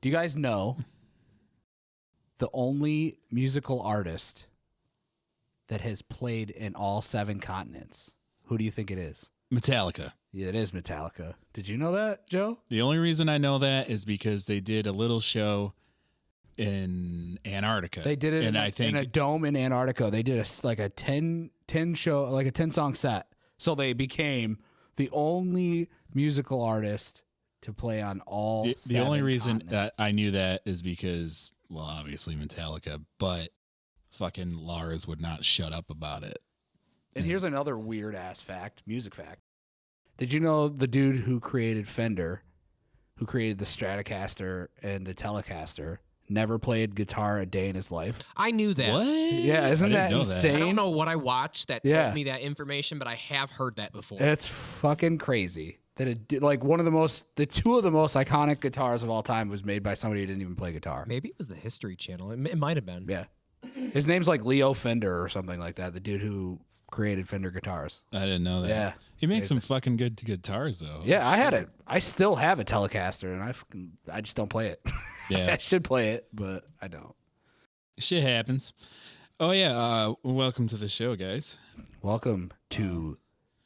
Do you guys know the only musical artist that has played in all 7 continents? Who do you think it is? Metallica. Yeah, it is Metallica. Did you know that, Joe? The only reason I know that is because they did a little show in Antarctica. They did it in a dome in Antarctica. They did a 10 show, like a 10-song set. So they became the only musical artist to play on all the only reason continents. that I knew that is because, well, obviously Metallica, but fucking Lars would not shut up about it. And here's another weird-ass fact, music fact. Did you know the dude who created Fender, who created the Stratocaster and the Telecaster, never played guitar a day in his life? I knew that. What? Yeah, isn't that insane? I don't know what I watched that told me that information, but I have heard that before. It's fucking crazy that the two of the most iconic guitars of all time was made by somebody who didn't even play guitar. Maybe it was the History Channel. It might have been. Yeah. His name's like Leo Fender or something like that, the dude who created Fender guitars. I didn't know that. Yeah. He makes some fucking good guitars, though. Yeah, I had it. I still have a Telecaster, and I just don't play it. Yeah. I should play it, but I don't. Shit happens. Oh, yeah. Welcome to the show, guys. Welcome to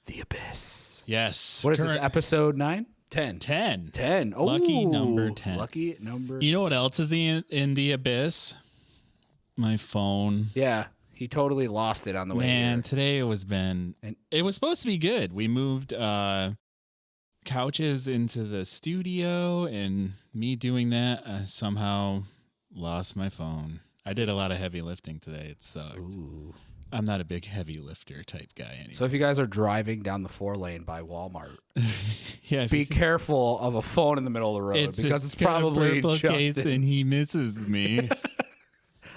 The Abyss. Yes. What is this, episode 9? 10. 10. 10. Oh, Lucky number 10. Lucky number. You know what else is in the abyss? My phone. Yeah, he totally lost it on the way Man, here. today it was supposed to be good. We moved couches into the studio, and me doing that, I somehow lost my phone. I did a lot of heavy lifting today. It sucked. Ooh. I'm not a big heavy lifter type guy anymore. So if you guys are driving down the 4-lane by Walmart, yeah, be careful of a phone in the middle of the road because it's got probably a purple case Justin. and he misses me.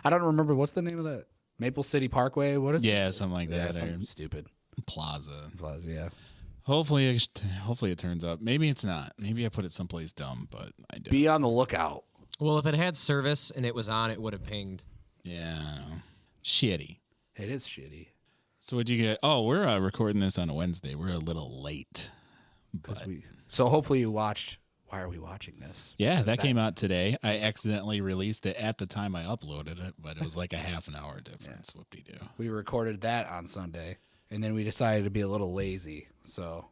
I don't remember what's the name of that. Maple City Parkway. What is it? Yeah, something like Yeah, that. something stupid. Plaza. Yeah. Hopefully it turns up. Maybe it's not. Maybe I put it someplace dumb, but I do. Be on the lookout. Well, if it had service and it was on, it would have pinged. Yeah, I know. Shitty. It is shitty. So what'd you get? Oh, we're recording this on a Wednesday. We're a little late. But So hopefully you watched. Why are we watching this? yeah, that came out today. I accidentally released it at the time I uploaded it, but it was like a half an hour difference. Whoop-de-doo. We recorded that on Sunday, and then we decided to be a little lazy. So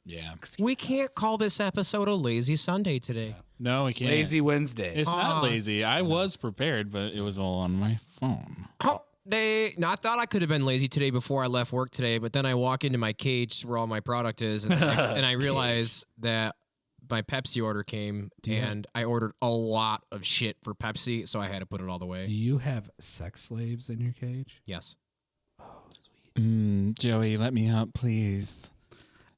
Yeah. We can't call this episode a lazy Sunday today. No, we can't. Lazy Wednesday. It's not lazy. I was prepared, but it was all on my phone. Oh, I thought I could have been lazy today before I left work today, but then I walk into my cage where all my product is, and I realize that my Pepsi order came, and I ordered a lot of shit for Pepsi, so I had to put it all the Do way. you have sex slaves in your cage? Yes. Oh, sweet. Joey, let me out, please.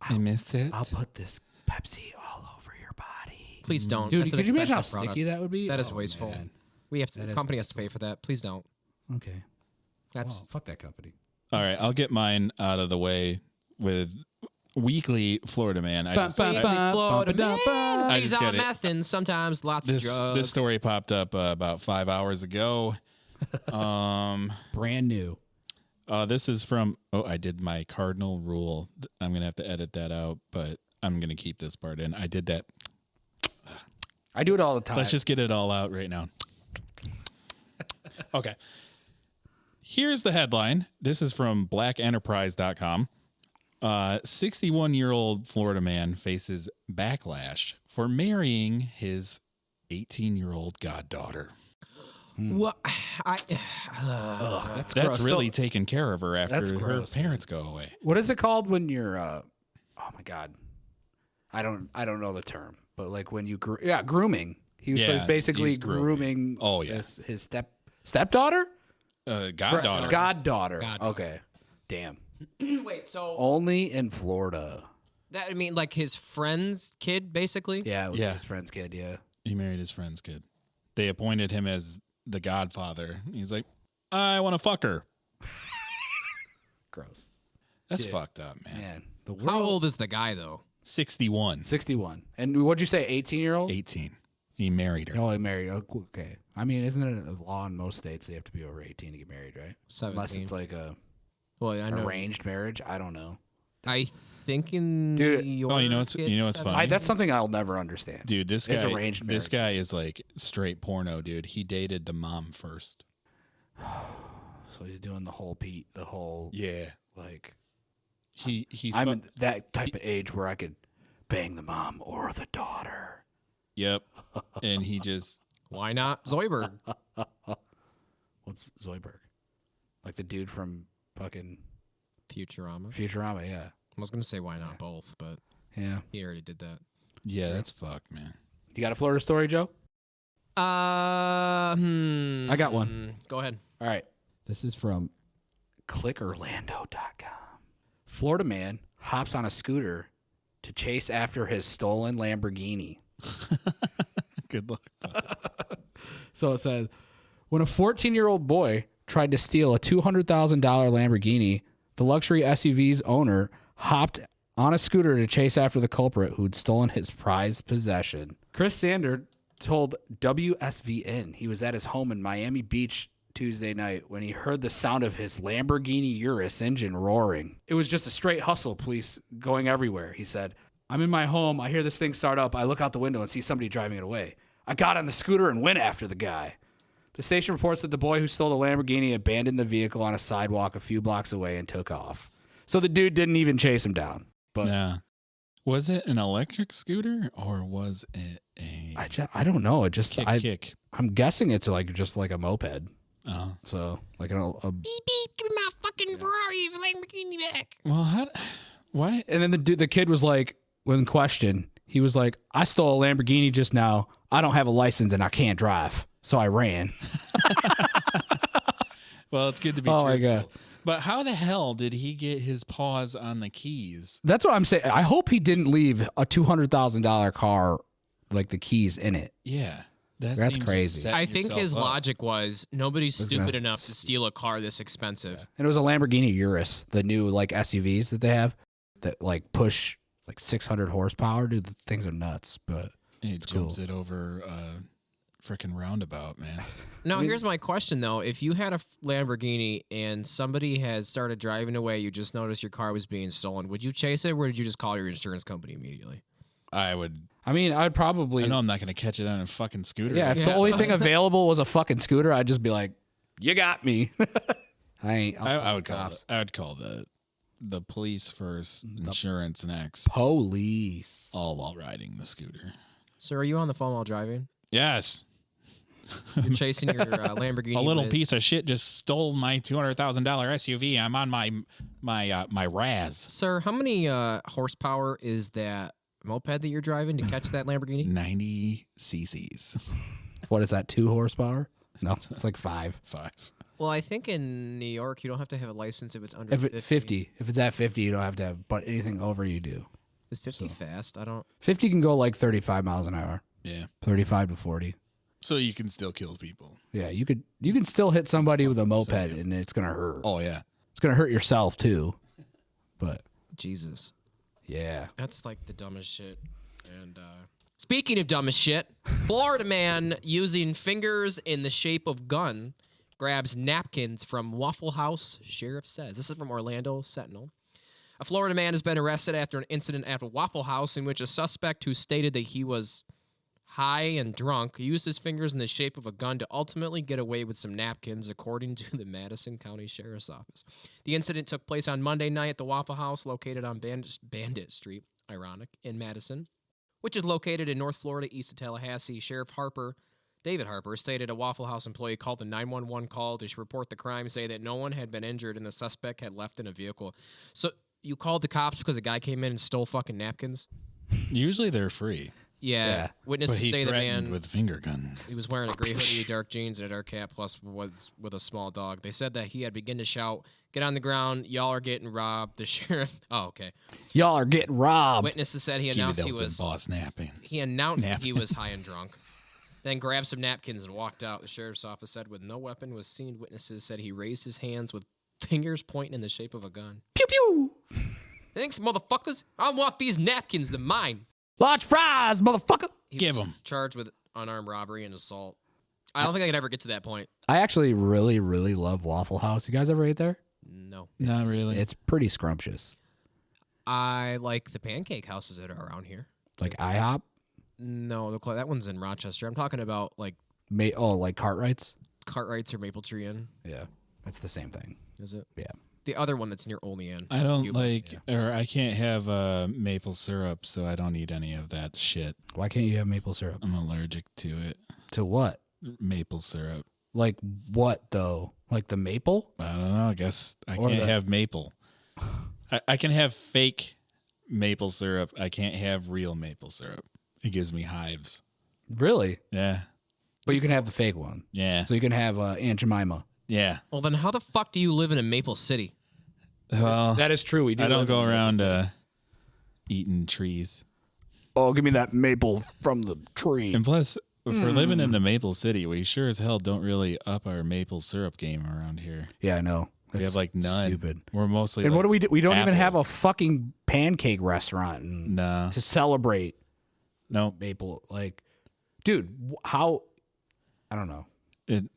I missed it. I'll put this Pepsi all over your body. Please don't. Dude, That's an could you imagine how expensive sticky product. that would be? That is Oh, wasteful. man. The company has to pay for that. Please don't. Okay. That's Well, fuck that company. All right, I'll get mine out of the way with Weekly Florida Man. Florida man. I He's just on get it. meth and sometimes lots of drugs. This story popped up about 5 hours ago. Brand new. This is from, I did my cardinal rule. I'm going to have to edit that out, but I'm going to keep this part in. I did that. I do it all the time. Let's just get it all out right now. Okay. Here's the headline. This is from blackenterprise.com. 61-year-old Florida man faces backlash for marrying his 18-year-old goddaughter. What? That's That's gross. really So, taken care of her after That's her gross, parents go away. what is it called when you're? Oh my god, I don't know the term, but like when you grooming. He was, Yeah, basically he's grooming. grooming. Oh, yeah. his stepdaughter. Goddaughter. Goddaughter. Goddaughter. Okay, damn. Wait, so Only in Florida. that I mean, like his friend's kid, basically. Yeah, it was Yeah. his friend's kid. Yeah. He married his friend's kid. They appointed him as the godfather. He's like, I want to fuck her. Gross. That's Yeah. fucked up, man. Man, the world. How old is the guy though? 61. 61. And what'd you say? 18-year-old. 18. He married her. Oh, he married. Okay. I mean, isn't it a law in most states they have to be over 18 to get married, right? 17. Unless it's like a Well, I know. arranged marriage. I don't know. I think in Dude, New York. oh, you know what's funny? That's something I'll never understand. Dude, this It's guy, arranged this marriages. guy is like straight porno, dude. He dated the mom first. So he's doing the whole Yeah. like. He I'm in that type of age where I could bang the mom or the daughter. Yep. And he just Why not Zoidberg? What's Zoidberg? Like the dude from fucking Futurama. yeah. I was gonna say why not both, but Yeah. he already did that. yeah, that's fucked, man. You got a Florida story, Joe? I got one. Go ahead. All right. This is from clickorlando.com. Florida man hops on a scooter to chase after his stolen Lamborghini. Good luck. So it says, when a 14-year-old boy tried to steal a $200,000 Lamborghini, the luxury SUV's owner hopped on a scooter to chase after the culprit who'd stolen his prized possession. Chris Sander told WSVN he was at his home in Miami Beach Tuesday night when he heard the sound of his Lamborghini Urus engine roaring. It was just a straight hustle, police going everywhere, he said. I'm in my home. I hear this thing start up. I look out the window and see somebody driving it away. I got on the scooter and went after the guy. The station reports that the boy who stole the Lamborghini abandoned the vehicle on a sidewalk a few blocks away and took off. So the dude didn't even chase him down. But yeah. Was it an electric scooter or was it a I don't know. It just kick? I'm guessing it's like just like a moped. Oh. So like a Beep beep, give me my fucking Ferrari Lamborghini back. Well, why? and then the kid was like, when questioned, he was like, I stole a Lamborghini just now. I don't have a license and I can't drive. So I ran. Well, it's good to be Oh, my truthful. God. But how the hell did he get his paws on the keys? That's what I'm saying. I hope he didn't leave a $200,000 car, like the keys in it. Yeah. That's seems crazy. setting I think yourself his up. logic was nobody's gonna- stupid enough to steal a car this expensive. And it was a Lamborghini Urus, the new like SUVs that they have that like push like 600 horsepower. Dude, the things are nuts. But It cool. jumps it over freaking roundabout, man. Now, here's my question, though. If you had a Lamborghini and somebody had started driving away, you just noticed your car was being stolen, would you chase it, or would you just call your insurance company immediately? I would. I mean, I'd probably. I know I'm not going to catch it on a fucking scooter. Yeah, if the only thing available was a fucking scooter, I'd just be like, "You got me." I would call it. I would call the police first, insurance next, Police. all while riding the scooter. So, are you on the phone while driving? Yes. You're chasing your Lamborghini. A little with- piece of shit just stole my $200,000 SUV. I'm on my Raz. Sir, how many horsepower is that moped that you're driving to catch that Lamborghini? 90 cc's. What is that? 2 horsepower? No, it's like 5. 5. Well, I think in New York you don't have to have a license if it's under If it's 50, if it's at 50, you don't have to have. But anything over, you do. Is 50 fast? I don't. 50 can go like 35 miles an hour. Yeah. 35 to 40. So you can still kill people. Yeah, you can still hit somebody with a moped and it's gonna hurt. Oh yeah. It's gonna hurt yourself too. But Jesus. yeah. That's like the dumbest shit. And speaking of dumbest shit, Florida man using fingers in the shape of gun grabs napkins from Waffle House, sheriff says. This is from Orlando Sentinel. A Florida man has been arrested after an incident at a Waffle House in which a suspect who stated that he was high and drunk used his fingers in the shape of a gun to ultimately get away with some napkins, according to the Madison County Sheriff's Office. The incident took place on Monday night at the Waffle House located on Bandit Street, ironic, in Madison, which is located in North Florida, east of Tallahassee. Sheriff David Harper, stated a Waffle House employee called the 911 call to report the crime, say that no one had been injured and the suspect had left in a vehicle. So you called the cops because a guy came in and stole fucking napkins? Usually they're free. Yeah. Witnesses But he say the threatened man with finger guns. he was wearing a gray hoodie, dark jeans, and a dark cap, plus was with a small dog. They said that he had begun to shout, "Get on the ground! Y'all are getting robbed!" The sheriff. Oh, okay. Y'all are getting robbed. Witnesses said he Give me announced he those was boss napkins. he announced that he was Napkins. high and drunk. Then grabbed some napkins and walked out. The sheriff's office said, with no weapon was seen. Witnesses said he raised his hands with fingers pointing in the shape of a gun. Pew pew. Thanks, motherfuckers. I want these napkins. They're mine. Large fries, motherfucker. He Give was 'em. charged with unarmed robbery and assault. I don't think I could ever get to that point. I actually really, really love Waffle House. You guys ever ate there? No. Not really. It's pretty scrumptious. I like the pancake houses that are around here. Like IHOP? No, that one's in Rochester. I'm talking about like Like Cartwright's? Cartwright's or Maple Tree Inn. Yeah. That's the same thing. Is it? Yeah. The other one that's near Olean. I don't or I can't have maple syrup, so I don't eat any of that shit. Why can't you have maple syrup? I'm allergic to it. To what? Maple syrup. Like what, though? Like the maple? I don't know. I guess I Or can't the- have maple. I can have fake maple syrup. I can't have real maple syrup. It gives me hives. Really? Yeah. But you can have the fake one. Yeah. So you can have Aunt Jemima. Yeah. Well, then how the fuck do you live in a Maple City? Well, That is true. We do. I don't live go in Maple around City. eating trees. Oh, give me that maple from the tree. And plus, if we're living in the Maple City, we sure as hell don't really up our maple syrup game around here. Yeah, I know. We It's have like none. Stupid. We're mostly And like what do we do? We don't even Apple. have a fucking pancake restaurant No. to celebrate No. maple. Like, dude, how? I don't know.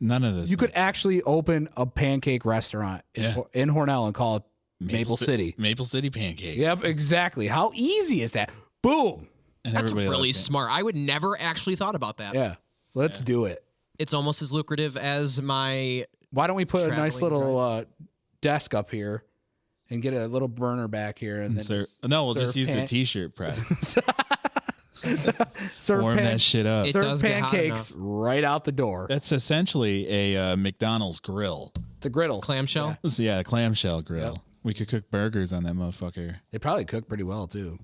None of this. You could actually open a pancake restaurant in Hornell and call it Maple City. Maple City pancakes. Yep, exactly. How easy is that? Boom. And That's everybody really loves it. smart. I would never actually thought about that. Yeah, let's do it. It's almost as lucrative as my. Why don't we put a nice Traveling little desk up here and get a little burner back here and then We'll just serve use the T-shirt press. serve Warm that shit up. It serve does get hot pancakes right out the door. That's essentially a McDonald's grill. The griddle. Clamshell? Yeah, a clamshell grill. Yep. We could cook burgers on that motherfucker. They probably cook pretty well too.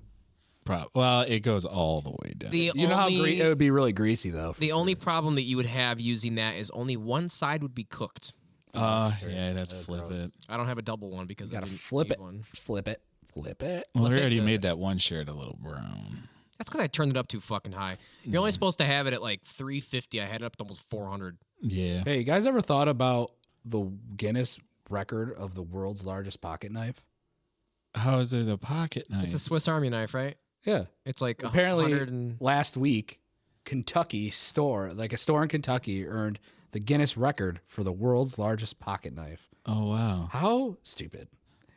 Well, it goes all the way down. The You know how only, it would be really greasy though. the only problem that you would have using that is only one side would be cooked. Yeah, I'd have to flip it. I don't have a double one because You I gotta didn't flip need it. one. Flip it. Flip it. Well, I Flip it already good. made that one shirt a little brown. That's because I turned it up too fucking high. You're only supposed to have it at like 350. I had it up to almost 400. Yeah. Hey, you guys ever thought about the Guinness record of the world's largest pocket knife? How is it a pocket knife? It's a Swiss Army knife, right? Yeah. It's like Apparently, 100 and last week, Kentucky store, like a store in Kentucky, earned the Guinness record for the world's largest pocket knife. Oh, wow. How stupid.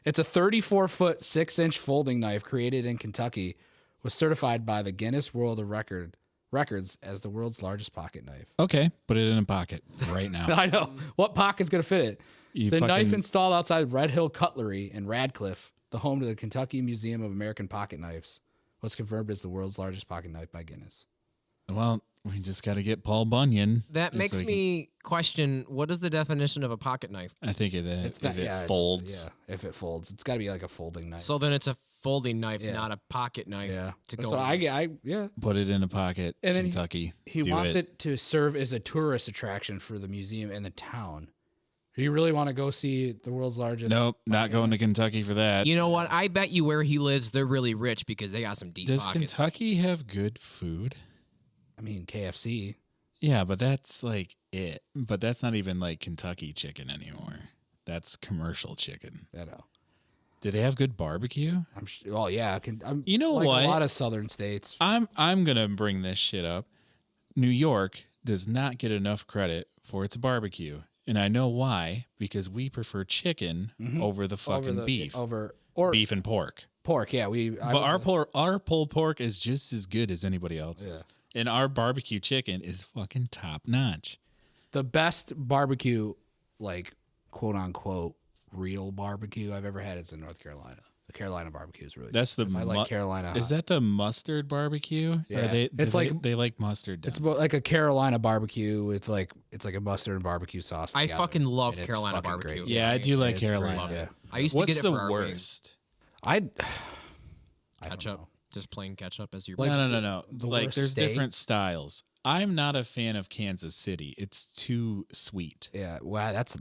It's a 34-foot, 6-inch folding knife created in Kentucky, was certified by the Guinness World of Records as the world's largest pocket knife. Okay, put it in a pocket right now. I know. What pocket's going to fit it? You The knife fucking- installed outside Red Hill Cutlery in Radcliffe, the home to the Kentucky Museum of American Pocket Knives, was confirmed as the world's largest pocket knife by Guinness. Well, we just got to get Paul Bunyan. that It's makes like- me question what is the definition of a pocket knife? I think if it folds. Yeah, if it folds. It's got to be like a folding knife. So then it's a folding knife, Yeah. not a pocket knife yeah. to That's go. what yeah. Put it in a pocket. And then Kentucky. He Do wants it to serve as a tourist attraction for the museum and the town. Do you really want to go see the world's largest? Nope, not going to Kentucky for that. You know what? I bet you where he lives, they're really rich because they got some deep Does pockets. Kentucky have good food? I mean, KFC. Yeah, but that's like it. But that's not even like Kentucky chicken anymore. That's commercial chicken. I know. Do they have good barbecue? I'm sure. Oh, yeah. You know like what? A lot of southern states. I'm gonna bring this shit up. New York does not get enough credit for its barbecue, and I know why. Because we prefer chicken over the fucking beef, or beef and pork. pork. Yeah, But our pulled pork is just as good as anybody else's, and our barbecue chicken is fucking top notch. the best barbecue, like quote unquote real barbecue I've ever had is in North Carolina. The Carolina barbecue is really That's good. the I like Carolina. Is hot. that the mustard barbecue? Yeah. It's like they like mustard. It's down. like a Carolina barbecue with it's like a mustard and barbecue sauce. I together, fucking love and it's Carolina fucking barbecue. great. Yeah, I do like It's great. Carolina. Love Yeah. it. I used What's to get it the for our wings. worst? I don't Ketchup. know. Just plain ketchup as your No. the Like worst there's steak? different styles. I'm not a fan of Kansas City. It's too sweet. Yeah, wow, that's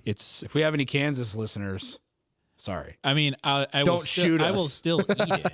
It's. if we have any Kansas listeners, sorry. I mean, I will Don't still, shoot I will us. still eat it.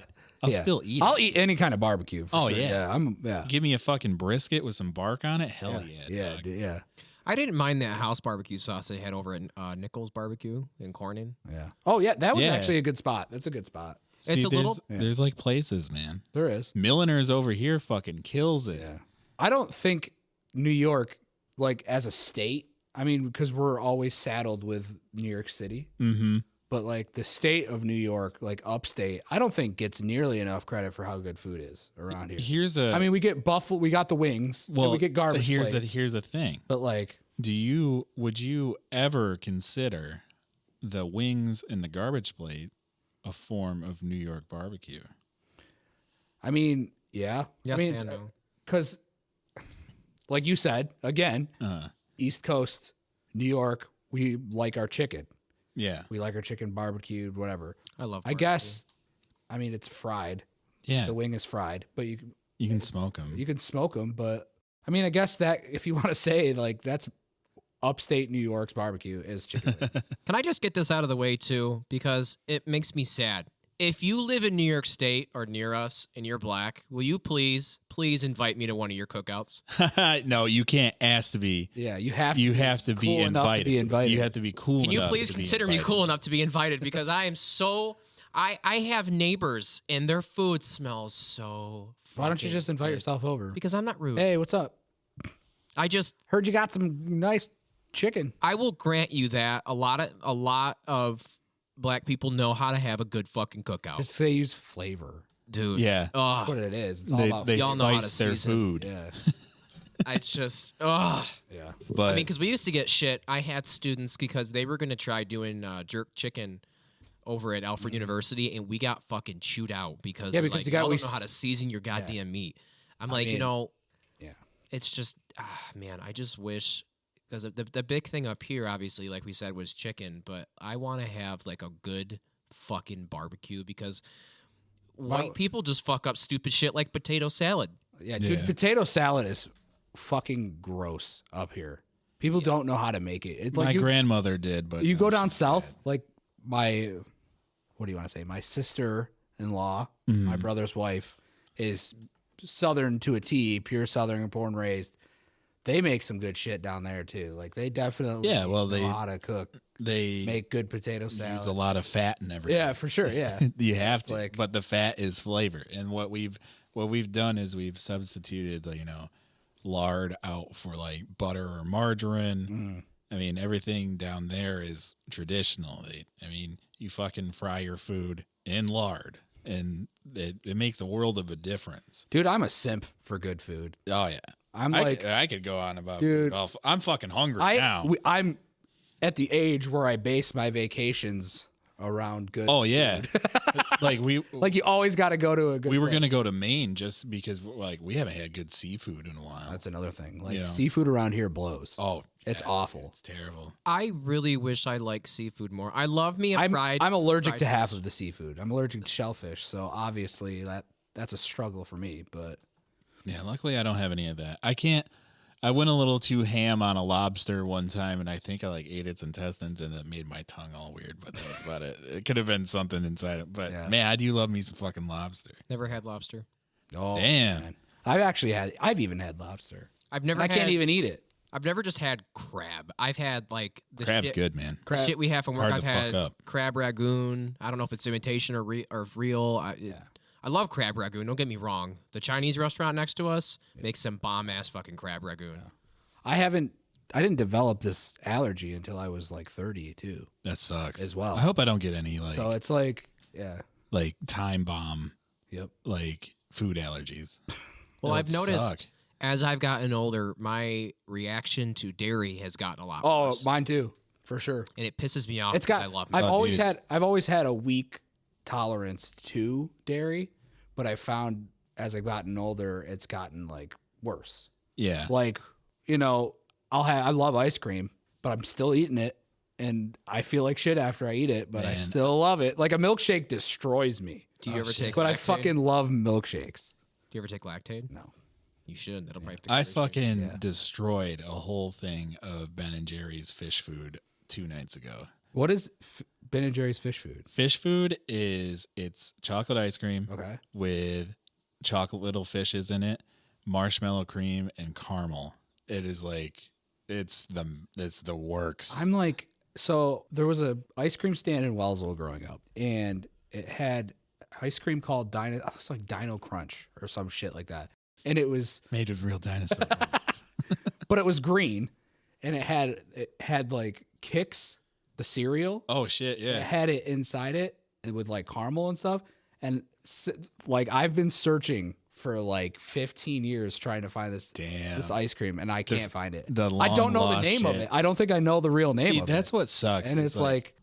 I'll Yeah. still eat it. I'll eat any kind of barbecue. For Oh, sure. yeah. yeah. Give me a fucking brisket with some bark on it. Hell yeah. yeah, dog. yeah, I didn't mind that house barbecue sauce they had over at Nichols Barbecue in Corning. yeah. Oh yeah, that was Yeah. actually a good spot. That's a good spot. See, It's a little- There's like places, man. There is. Milliners over here fucking kills it. Yeah. I don't think New York, like as a state, I mean, because we're always saddled with New York City, Mm-hmm. but like the state of New York, like upstate, I don't think gets nearly enough credit for how good food is around here. I mean, we get Buffalo, we got the wings, and we get garbage plates. Here's the thing. But like, would you ever consider the wings and the garbage plate a form of New York barbecue? I mean, yeah. Yes, I mean, and no. Because, like you said, again, East Coast, New York, we like our chicken. Yeah. We like our chicken barbecued, whatever. I love I barbecue. guess, I mean, it's fried. Yeah. The wing is fried, but you can smoke them. You can smoke them, but I mean, I guess that if you want to say like that's upstate New York's barbecue is chicken wings. Can I just get this out of the way too? Because it makes me sad. If you live in New York State or near us and you're black, will you please invite me to one of your cookouts? No, you can't ask to be. Yeah, you have to be invited. You have to be cool. Can you please consider me cool enough to be invited? Because I am so. I have neighbors and their food smells so. Why don't you just invite good. yourself over? Because I'm not rude. Hey, what's up? I just heard you got some nice chicken. I will grant you that a lot of black people know how to have a good fucking cookout. Just they use flavor, dude. Yeah, that's what it is. It's all about they y'all know how to spice their season. food. Yeah, it's just yeah. But I mean, because we used to get shit. I had students because they were going to try doing jerk chicken over at Alfred University, and we got fucking chewed out because because like, y'all don't know how to season your goddamn meat. I'm like, yeah. It's just, man, I just wish, because the big thing up here, obviously, like we said, was chicken, but I want to have like a good fucking barbecue because white people just fuck up stupid shit like potato salad. Yeah, dude, potato salad is fucking gross up here. People don't know how to make it. It's my grandmother did, but you go down south, like my, what do you want to say? My sister-in-law, my brother's wife, is Southern to a T, pure Southern, born and raised. They make some good shit down there too. Like they definitely know how to cook. They make good potato salad. Use a lot of fat and everything. Yeah, for sure. Yeah, you have to. But the fat is flavor, and what we've done is we've substituted, lard out for like butter or margarine. I mean, everything down there is traditional. You fucking fry your food in lard, and it makes a world of a difference. Dude, I'm a simp for good food. Oh yeah. I could go on about dude, food. I'm fucking hungry now. I'm at the age where I base my vacations around good. Oh yeah, like you always got to go to a good. We were gonna go to Maine just because we haven't had good seafood in a while. That's another thing. Seafood around here blows. Oh, it's awful. It's terrible. I really wish I liked seafood more. I love me a fried. I'm allergic to half of the seafood. I'm allergic to shellfish, so obviously that's a struggle for me. But yeah, luckily I don't have any of that. I went a little too ham on a lobster one time, and I think I ate its intestines, and it made my tongue all weird. But that was about it. It could have been something inside it. But man, I do love me some fucking lobster. Never had lobster. Oh damn! Man. I've even had lobster. I can't even eat it. I've never just had crab. I've had the crab's shit, good, man. The shit we have from work. Hard I've to had fuck up. crab ragoon. I don't know if it's imitation or real. I love crab ragoon. Don't get me wrong. The Chinese restaurant next to us makes some bomb ass fucking crab ragoon. Yeah. I didn't develop this allergy until I was 30 too. That sucks as well. I hope I don't get any So it's time bomb. Yep. Food allergies. Well, I've noticed as I've gotten older, my reaction to dairy has gotten a lot worse. Oh, mine too, for sure. And it pisses me off. I love. I've always had a weak tolerance to dairy, but I found as I've gotten older, it's gotten worse. Yeah. I love ice cream, but I'm still eating it, and I feel like shit after I eat it, but I still love it. Like a milkshake destroys me. Do you ever take? But Lactaid? I fucking love milkshakes. Do you ever take Lactaid? No. You should. That'll probably fix I fucking destroyed a whole thing of Ben and Jerry's fish food 2 nights ago. What is Ben and Jerry's fish food? Fish food it's chocolate ice cream with chocolate little fishes in it, marshmallow cream, and caramel. It is it's the works. So there was a ice cream stand in Wellsville growing up, and it had ice cream called Dino. It was like Dino Crunch or some shit like that, and it was made of real dinosaur bones. But it was green, and it had Kix the cereal. Oh shit, It yeah. had it inside it with like caramel and stuff. And like I've been searching for like 15 years trying to find this ice cream, and I can't find it. I don't know the name of it. I don't think I know the real name of it. That's what sucks. And it's like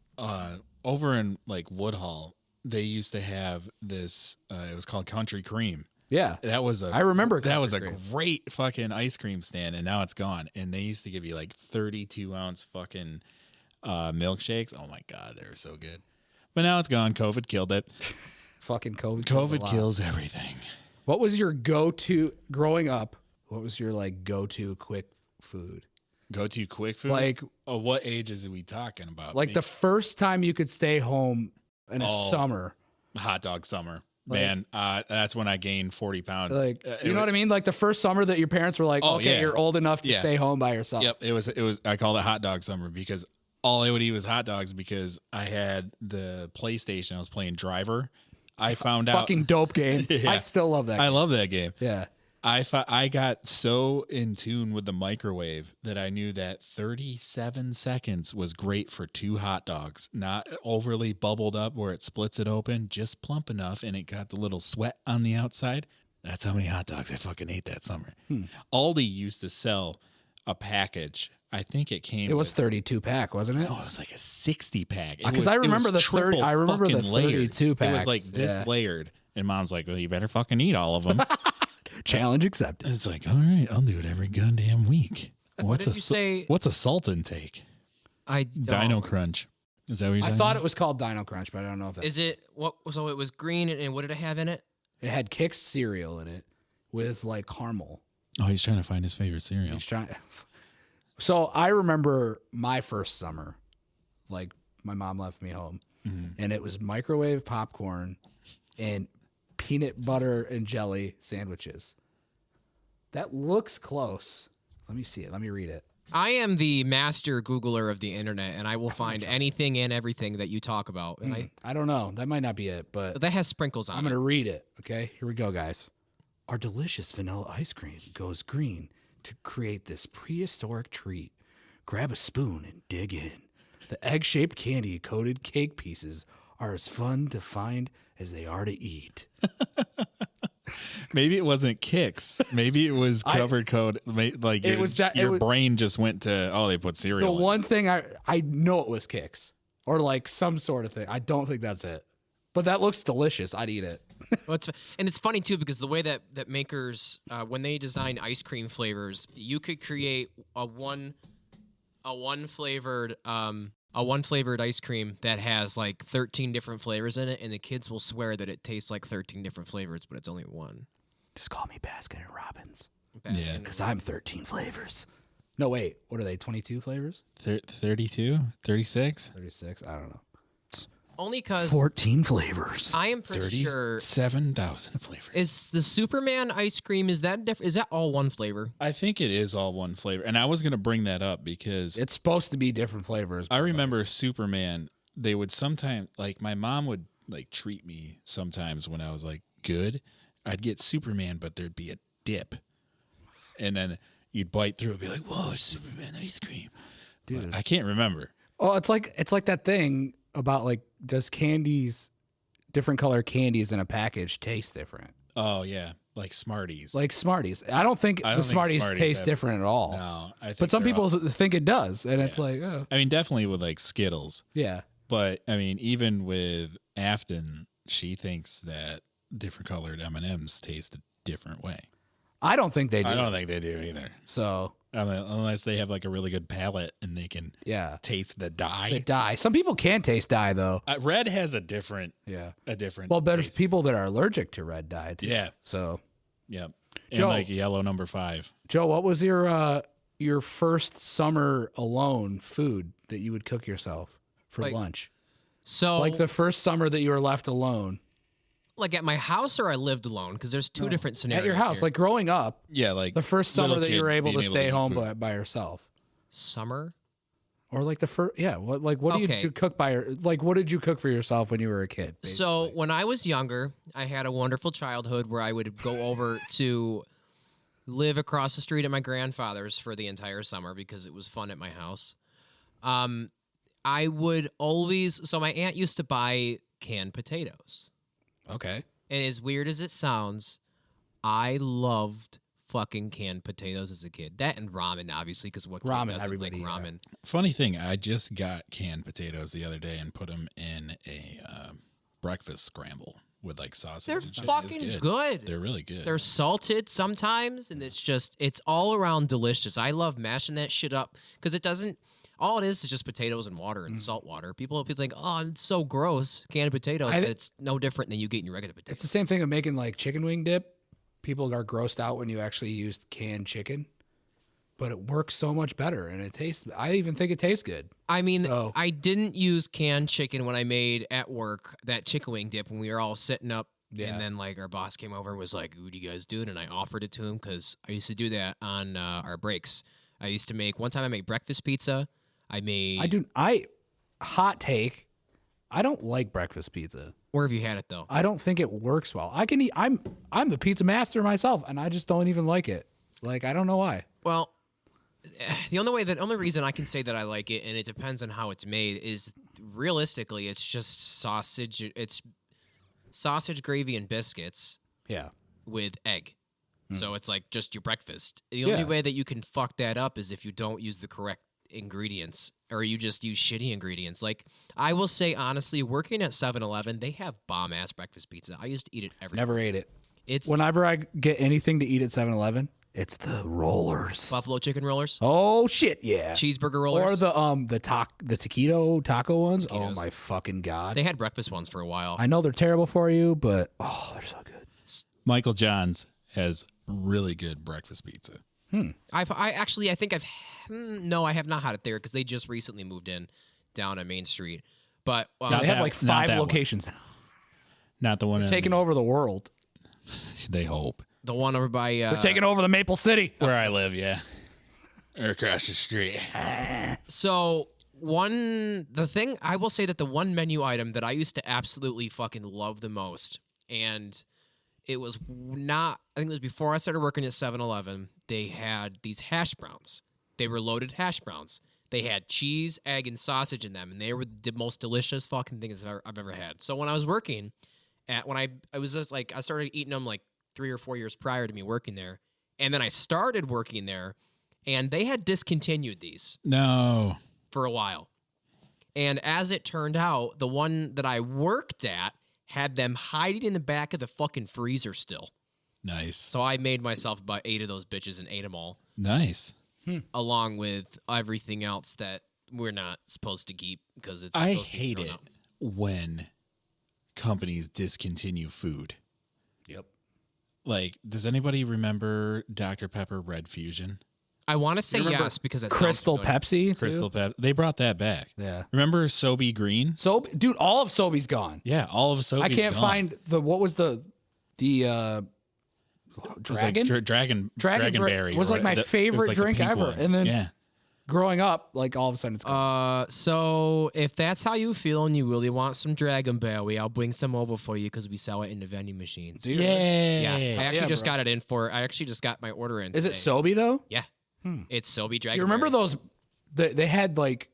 over in like Woodhull, they used to have this. It was called Country Cream. Yeah, I remember that was a Cream. great fucking ice cream stand, and now it's gone. And they used to give you like 32-ounce fucking milkshakes. Oh my god, they were so good. But now it's gone. COVID killed it. Fucking COVID. COVID kills everything. What was your go-to growing up? What was your like go-to quick food? Go-to quick food? Like, what ages are we talking about? Like the first time you could stay home in a summer. Hot dog summer. Man, that's when I gained 40 pounds. Like, you know what I mean? Like the first summer that your parents were like, okay, you're old enough to stay home by yourself. Yep. It was, I called it hot dog summer because all I would eat was hot dogs because I had the PlayStation. I was playing Driver. I found out. Fucking dope game. Yeah. I still love that game. I love that game. Yeah. I got so in tune with the microwave that I knew that 37 seconds was great for 2 hot dogs, not overly bubbled up where it splits it open, just plump enough and it got the little sweat on the outside. That's how many hot dogs I fucking ate that summer. Aldi used to sell a package. I think it came. It was 32 pack, wasn't it? No, it was like a 60 pack. Because I remember the 30. I remember the 32 pack. It was like this layered, and Mom's like, "Well, you better fucking eat all of them." Challenge accepted. It's like, all right, I'll do it every goddamn week. What did you say? What's a salt intake? Dino Crunch. Is that what you're saying? I thought it was called Dino Crunch, but I don't know if that's... Is it what? So it was green, and what did it have in it? It had Kix cereal in it with like caramel. Oh, he's trying to find his favorite cereal. He's trying. So I remember my first summer, like my mom left me home, and it was microwave popcorn and peanut butter and jelly sandwiches. That looks close. Let me see it. Let me read it. I am the master Googler of the internet, and I will find anything and everything that you talk about. And I don't know. That might not be it, but that has sprinkles on I'm going to read it. Okay, here we go, guys. Our delicious vanilla ice cream goes green to create this prehistoric treat. Grab a spoon and dig in. The egg-shaped candy-coated cake pieces are as fun to find as they are to eat. Maybe it wasn't Kix. Maybe it was covered code. Like your brain just went to, they put cereal. The one thing I know it was Kix or like some sort of thing. I don't think that's it. But that looks delicious. I'd eat it. And it's funny too because the way that makers when they design ice cream flavors, you could create a one flavored ice cream that has like 13 different flavors in it, and the kids will swear that it tastes like 13 different flavors, but it's only one. Just call me Baskin and Robbins. Yeah, because I'm 13 flavors. No, wait. What are they? 22 flavors? 32? 36? 36? I don't know. Only because 14 flavors. I am pretty sure 7,000 flavors. Is the Superman ice cream, is that all one flavor? I think it is all one flavor. And I was going to bring that up because it's supposed to be different flavors. I remember Superman, they would sometimes, like my mom would like treat me sometimes when I was like good. I'd get Superman, but there'd be a dip. And then you'd bite through and be like, whoa, Superman ice cream. Dude. But I can't remember. Oh, it's like that thing about like, does different color candies in a package taste different? Oh yeah, like Smarties. I don't think the Smarties taste different at all. No, I think but some people think it does, and it's like, oh. I mean, definitely with like Skittles. Yeah, but I mean, even with Afton, she thinks that different colored M&Ms taste a different way. I don't think they do. I don't think they do either. So. I mean, unless they have like a really good palate and they can taste the dye. The dye. Some people can taste dye though. Red has a different. Well, there's people that are allergic to red dye too. Yeah. So. Yep. And like yellow number 5. Joe, what was your first summer alone food that you would cook yourself for lunch? So like the first summer that you were left alone. Like at my house, or I lived alone? Because there's two different scenarios. At your house, here. Like growing up. Yeah, like the first summer that you were able to stay home by yourself. Summer, or like the first, what do you cook what did you cook for yourself when you were a kid? Basically? So when I was younger, I had a wonderful childhood where I would go over to live across the street at my grandfather's for the entire summer because it was fun at my house. I would always. So my aunt used to buy canned potatoes. Okay. And as weird as it sounds, I loved fucking canned potatoes as a kid. That and ramen, obviously, because what kid Ramen, doesn't everybody, like ramen? Funny thing, I just got canned potatoes the other day and put them in a breakfast scramble with like sausage They're and shit. fucking good. They're really good. They're salted sometimes, and it's all around delicious. I love mashing that shit up because it doesn't. All it is just potatoes and water and salt water. People think, oh, it's so gross, canned potatoes. It's no different than you getting your regular potatoes. It's the same thing of making like chicken wing dip. People are grossed out when you actually use canned chicken, but it works so much better, and it tastes. I even think it tastes good. I mean, So- I didn't use canned chicken when I made at work that chicken wing dip when we were all sitting up. Yeah. And then like our boss came over and was like, "What are you guys doing?" And I offered it to him because I used to do that on our breaks. I used to make one time I made breakfast pizza. Hot take. I don't like breakfast pizza. Where have you had it though? I don't think it works well. I can eat. I'm the pizza master myself, and I just don't even like it. Like I don't know why. Well, the only reason I can say that I like it, and it depends on how it's made, is realistically it's just sausage. It's sausage, gravy, and biscuits Yeah. with egg. So it's like just your breakfast. The Yeah. only way that you can fuck that up is if you don't use the correct ingredients or you just use shitty ingredients. Like I will say honestly, working at 7-Eleven, they have bomb ass breakfast pizza. I used to eat it every day. Never ate it. It's Whenever I get anything to eat at 7-Eleven, it's the rollers. buffalo chicken rollers, Oh shit, yeah. cheeseburger rollers. Or the taquito taco ones. Oh Taquitos. my fucking god. They had breakfast ones for a while. I know they're terrible for you, but oh, they're so good. Michael John's has really good breakfast pizza. I think I've no, I have not had it there because they just recently moved in down on Main Street. But They have that- like not 5 that one. locations now. Not the one Taking over the world. They hope. the one over by They're taking over the Maple City. Where I live, yeah. Or across the street. So the thing I will say that the one menu item that I used to absolutely fucking love the most, and it was not, I think it was before I started working at 7-Eleven, they had these hash browns. They were loaded hash browns. They had cheese, egg, and sausage in them, and they were the most delicious fucking things I've ever had. So when I was working I was just like, I started eating them like 3 or 4 years prior to me working there, and then I started working there, and they had discontinued these No. for a while. And as it turned out, the one that I worked at had them hiding in the back of the fucking freezer still. Nice. So I made myself about 8 of those bitches and ate them all, Nice. along with everything else that we're not supposed to keep because it's. I supposed to be hate thrown it out. when companies discontinue food. Yep. Like, does anybody remember Dr. Pepper Red Fusion? I want to say remember yes because it's Crystal Pepsi. too? Crystal Pepper. They brought that back. Yeah. Remember Sobe Green? So, dude, all of Sobe's gone. Yeah, all of Sobe's I can't gone. find what was the It was like dragon Dragonberry was like my it was favorite like the drink pink ever. one. And then yeah. growing up, like all of a sudden it's gone. So if that's how you feel and you really want some Dragonberry, I'll bring some over for you because we sell it in the vending machines. Dude, Yes, I actually Yeah, just bro. got it in for. I actually just got my order in. Is it today. Sobe though? Yeah, it's Sobe Dragonberry. You remember those? They had like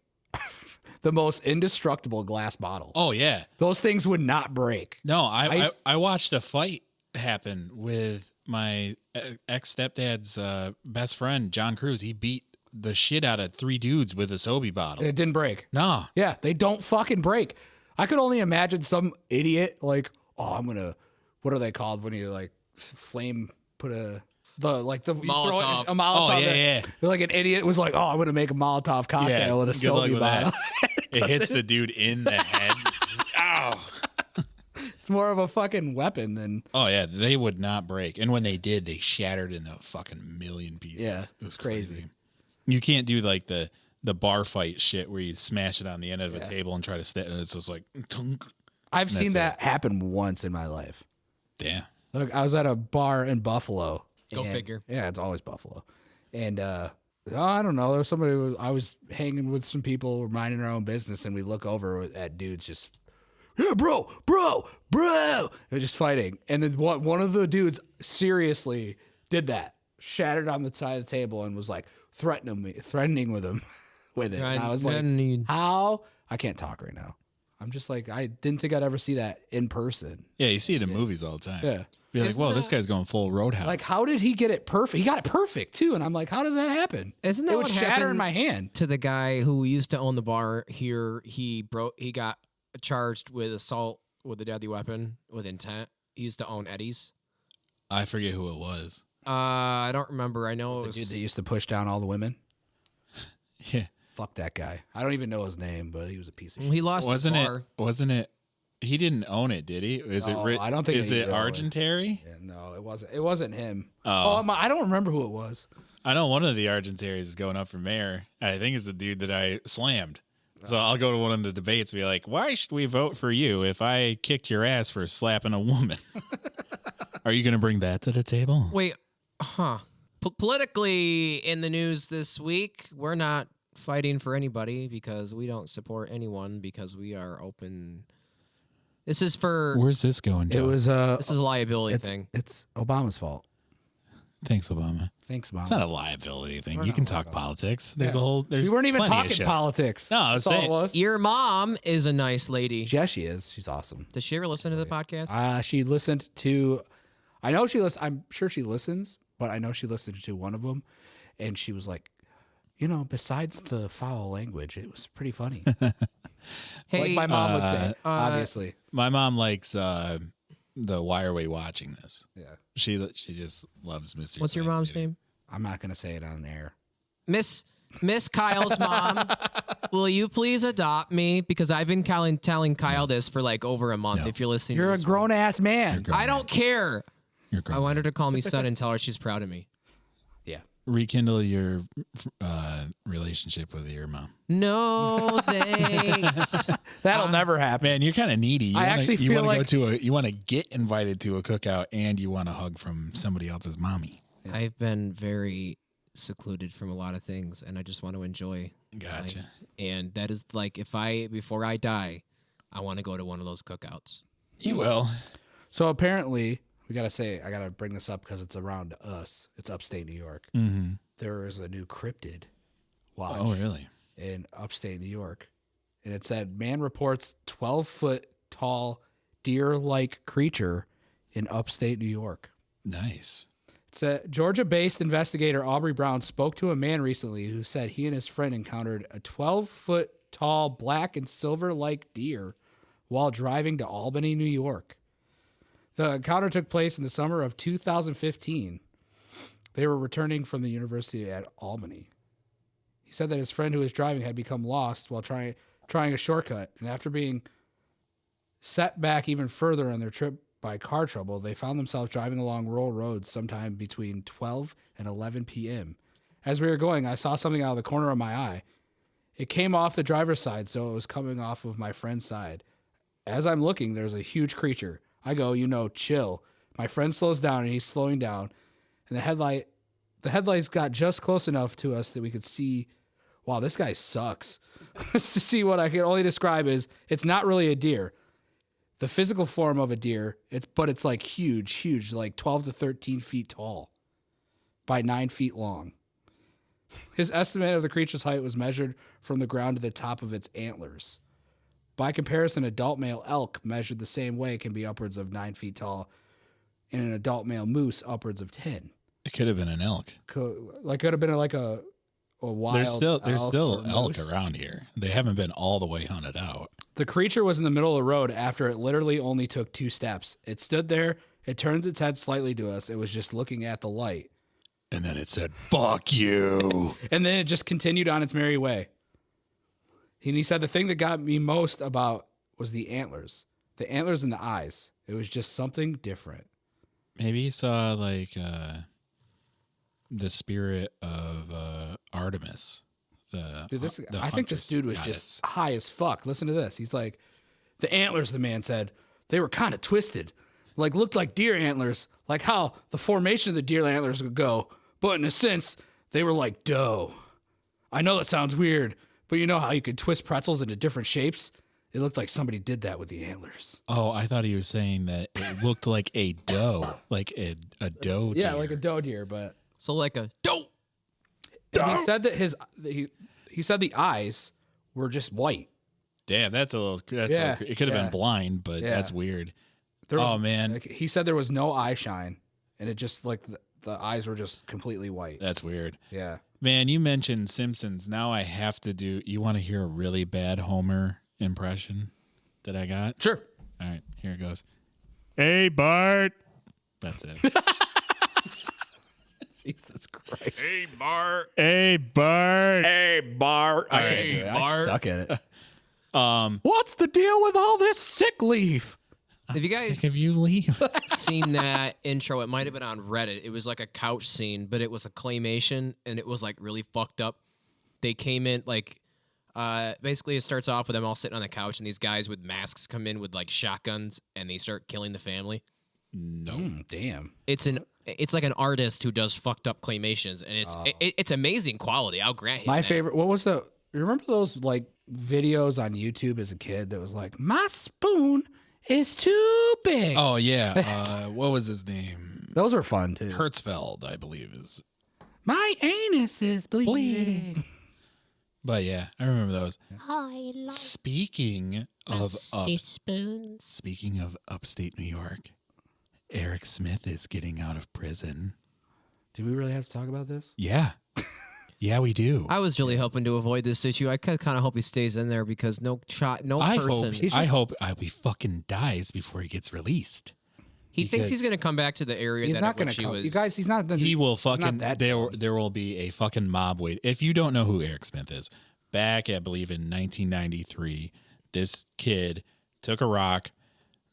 the most indestructible glass bottles. Oh yeah. Those things would not break. No, I- I watched a fight happen with my ex stepdad's best friend John Cruz. He beat the shit out of 3 dudes with a Sobe bottle. It didn't break. No. Yeah, they don't fucking break. I could only imagine some idiot like, oh, what are they called when you like flame put a you throw Molotov. a Molotov. Oh, yeah. Like an idiot was like, oh, I'm gonna make a Molotov cocktail with a good luck Sobe with bottle. that. It hits the dude in the head. Ow. It's more of a fucking weapon than Oh yeah, they would not break. And when they did, they shattered into a fucking million pieces. Yeah, It was crazy. You can't do like the bar fight shit where you smash it on the end of a table and try to stay. It's just like, tunk. I've seen That's that happen once in my life. Damn. Look, I was at a bar in Buffalo. Go and- figure. Yeah, it's always Buffalo. And I don't know. There was somebody. I was hanging with some people, we're minding our own business, and we look over at dudes just, yeah, bro. They're just fighting. And then one of the dudes seriously did that, shattered on the side of the table, and was like threatening with him. with it. And I was like, how? I can't talk right now. I'm just like, I didn't think I'd ever see that in person. Yeah, you see it in movies all the time. Yeah. Be like, whoa, this guy's going full Roadhouse. Like, how did he get it perfect? He got it perfect too. And I'm like, how does that happen? Isn't that it what would shatter happened in my hand? to the guy who used to own the bar here? He got charged with assault with a deadly weapon with intent. He used to own Eddie's. I forget who it was. I don't remember. I know it The was dude that used to push down all the women. Yeah. Fuck that guy. I don't even know his name, but he was a piece of shit. He lost his bar. Wasn't it? He didn't own it, did he? I don't think. Is it Argentary? Yeah, no, it wasn't. It wasn't him. Oh, I don't remember who it was. I know one of the Argentaries is going up for mayor. I think it's the dude that I slammed. So I'll go to one of the debates and be like, why should we vote for you if I kicked your ass for slapping a woman? Are you going to bring that to the table? Wait, politically in the news this week, we're not fighting for anybody because we don't support anyone because we are open. This is for. Where's this going, Joe? This is a liability thing. It's Obama's fault. Thanks, Obama. Thanks, Obama. It's not a liability thing. You can talk politics. There's a whole. We weren't even plenty of talking shit. politics. No, I was That's all saying. it was. Your mom is a nice lady. Yeah, she is. She's awesome. Does she ever listen to the podcast? She listened to. I know she listens. I'm sure she listens, but I know she listened to one of them, and she was like, besides the foul language, it was pretty funny. Hey, like my mom would say, obviously. My mom likes the Why Are We Watching This? Yeah. She just loves Mr. What's your mom's name? I'm not going to say it on air. Miss Kyle's mom, will you please adopt me? Because I've been telling Kyle this for like over a month. No. If you're listening, You're to a this grown ass man. I don't care. You're grown. I want her to call me son and tell her she's proud of me. Yeah. Rekindle your relationship with your mom. No thanks. That'll never happen. Man, you're kind of needy. You I actually feel like you want to get invited to a cookout and you want a hug from somebody else's mommy. Yeah. I've been very secluded from a lot of things, and I just want to enjoy. Gotcha. And that is like before I die, I want to go to one of those cookouts. You will. So apparently, I got to bring this up because it's around us. It's upstate New York. Mm-hmm. There is a new cryptid watch. Oh, really? In upstate New York. And it said, man reports 12-foot tall deer-like creature in upstate New York. Nice. It's a Georgia-based investigator, Aubrey Brown, spoke to a man recently who said he and his friend encountered a 12-foot tall black and silver-like deer while driving to Albany, New York. The encounter took place in the summer of 2015. They were returning from the university at Albany. He said that his friend who was driving had become lost while trying a shortcut, and after being set back even further on their trip by car trouble, they found themselves driving along rural roads sometime between 12 and 11 p.m. As we were going, I saw something out of the corner of my eye. It came off the driver's side, so it was coming off of my friend's side. As I'm looking, there's a huge creature. I go, chill. My friend slows down, and he's slowing down, and the headlights got just close enough to us that we could see, wow, this guy sucks. To see what I can only describe as, it's not really a deer. The physical form of a deer, but it's like huge, like 12 to 13 feet tall by 9 feet long. His estimate of the creature's height was measured from the ground to the top of its antlers. By comparison, adult male elk measured the same way can be upwards of 9 feet tall, and an adult male moose upwards of 10. It could have been an elk. Could have been like a wild. There's still elk moose. around here. They haven't been all the way hunted out. The creature was in the middle of the road after it literally only took 2 steps. It stood there. It turns its head slightly to us. It was just looking at the light. And then it said, fuck you. And then it just continued on its merry way. And he said the thing that got me most about was the antlers. The antlers in the eyes. It was just something different. Maybe he saw like the spirit of Artemis. I think this dude was just high as fuck. Listen to this. He's like, the antlers, the man said, they were kind of twisted. Like, looked like deer antlers. Like how the formation of the deer antlers would go. But in a sense, they were like dough. I know that sounds weird, but you know how you could twist pretzels into different shapes? It looked like somebody did that with the antlers. Oh, I thought he was saying that it looked like a doe. Like a doe deer. Yeah, like a doe deer, but... So like a dope. And he said that he he said the eyes were just white. Damn, that's a little. It could have been blind, but that's weird. Man, like, he said there was no eye shine, and it just like the eyes were just completely white. That's weird. Yeah, man, you mentioned Simpsons. Now I have to do. You want to hear a really bad Homer impression that I got? sure. All right, here it goes. Hey, Bart. That's it. Jesus Christ. Hey, Bart. Hey, Bart. Hey, Bart. Hey, Bart. I suck at it. What's the deal with all this sick leave? Have you guys If you leave, seen that intro? It might have been on Reddit. It was like a couch scene, but it was a claymation, and it was like really fucked up. They came in like, basically it starts off with them all sitting on the couch, and these guys with masks come in with like shotguns, and they start killing the family. no. Damn. It's like an artist who does fucked up claymations, and it's amazing quality. I'll grant him My that. favorite. What was the? You remember those like videos on YouTube as a kid that was like, my spoon is too big. Oh yeah. What was his name? Those are fun too. Hertzfeld, I believe is. My anus is bleeding. But yeah, I remember those. I like Speaking of spoons. Speaking of upstate New York, Eric Smith is getting out of prison. Do we really have to talk about this? Yeah. Yeah, we do. I was really hoping to avoid this issue. I kind of hope he stays in there because no I person. hope he fucking dies before he gets released. He thinks he's going to come back to the area He's that not going going to to was. You guys, he's not. He will he's fucking not that there will be a fucking mob wait. If you don't know who Eric Smith is, back I believe in 1993, this kid took a rock,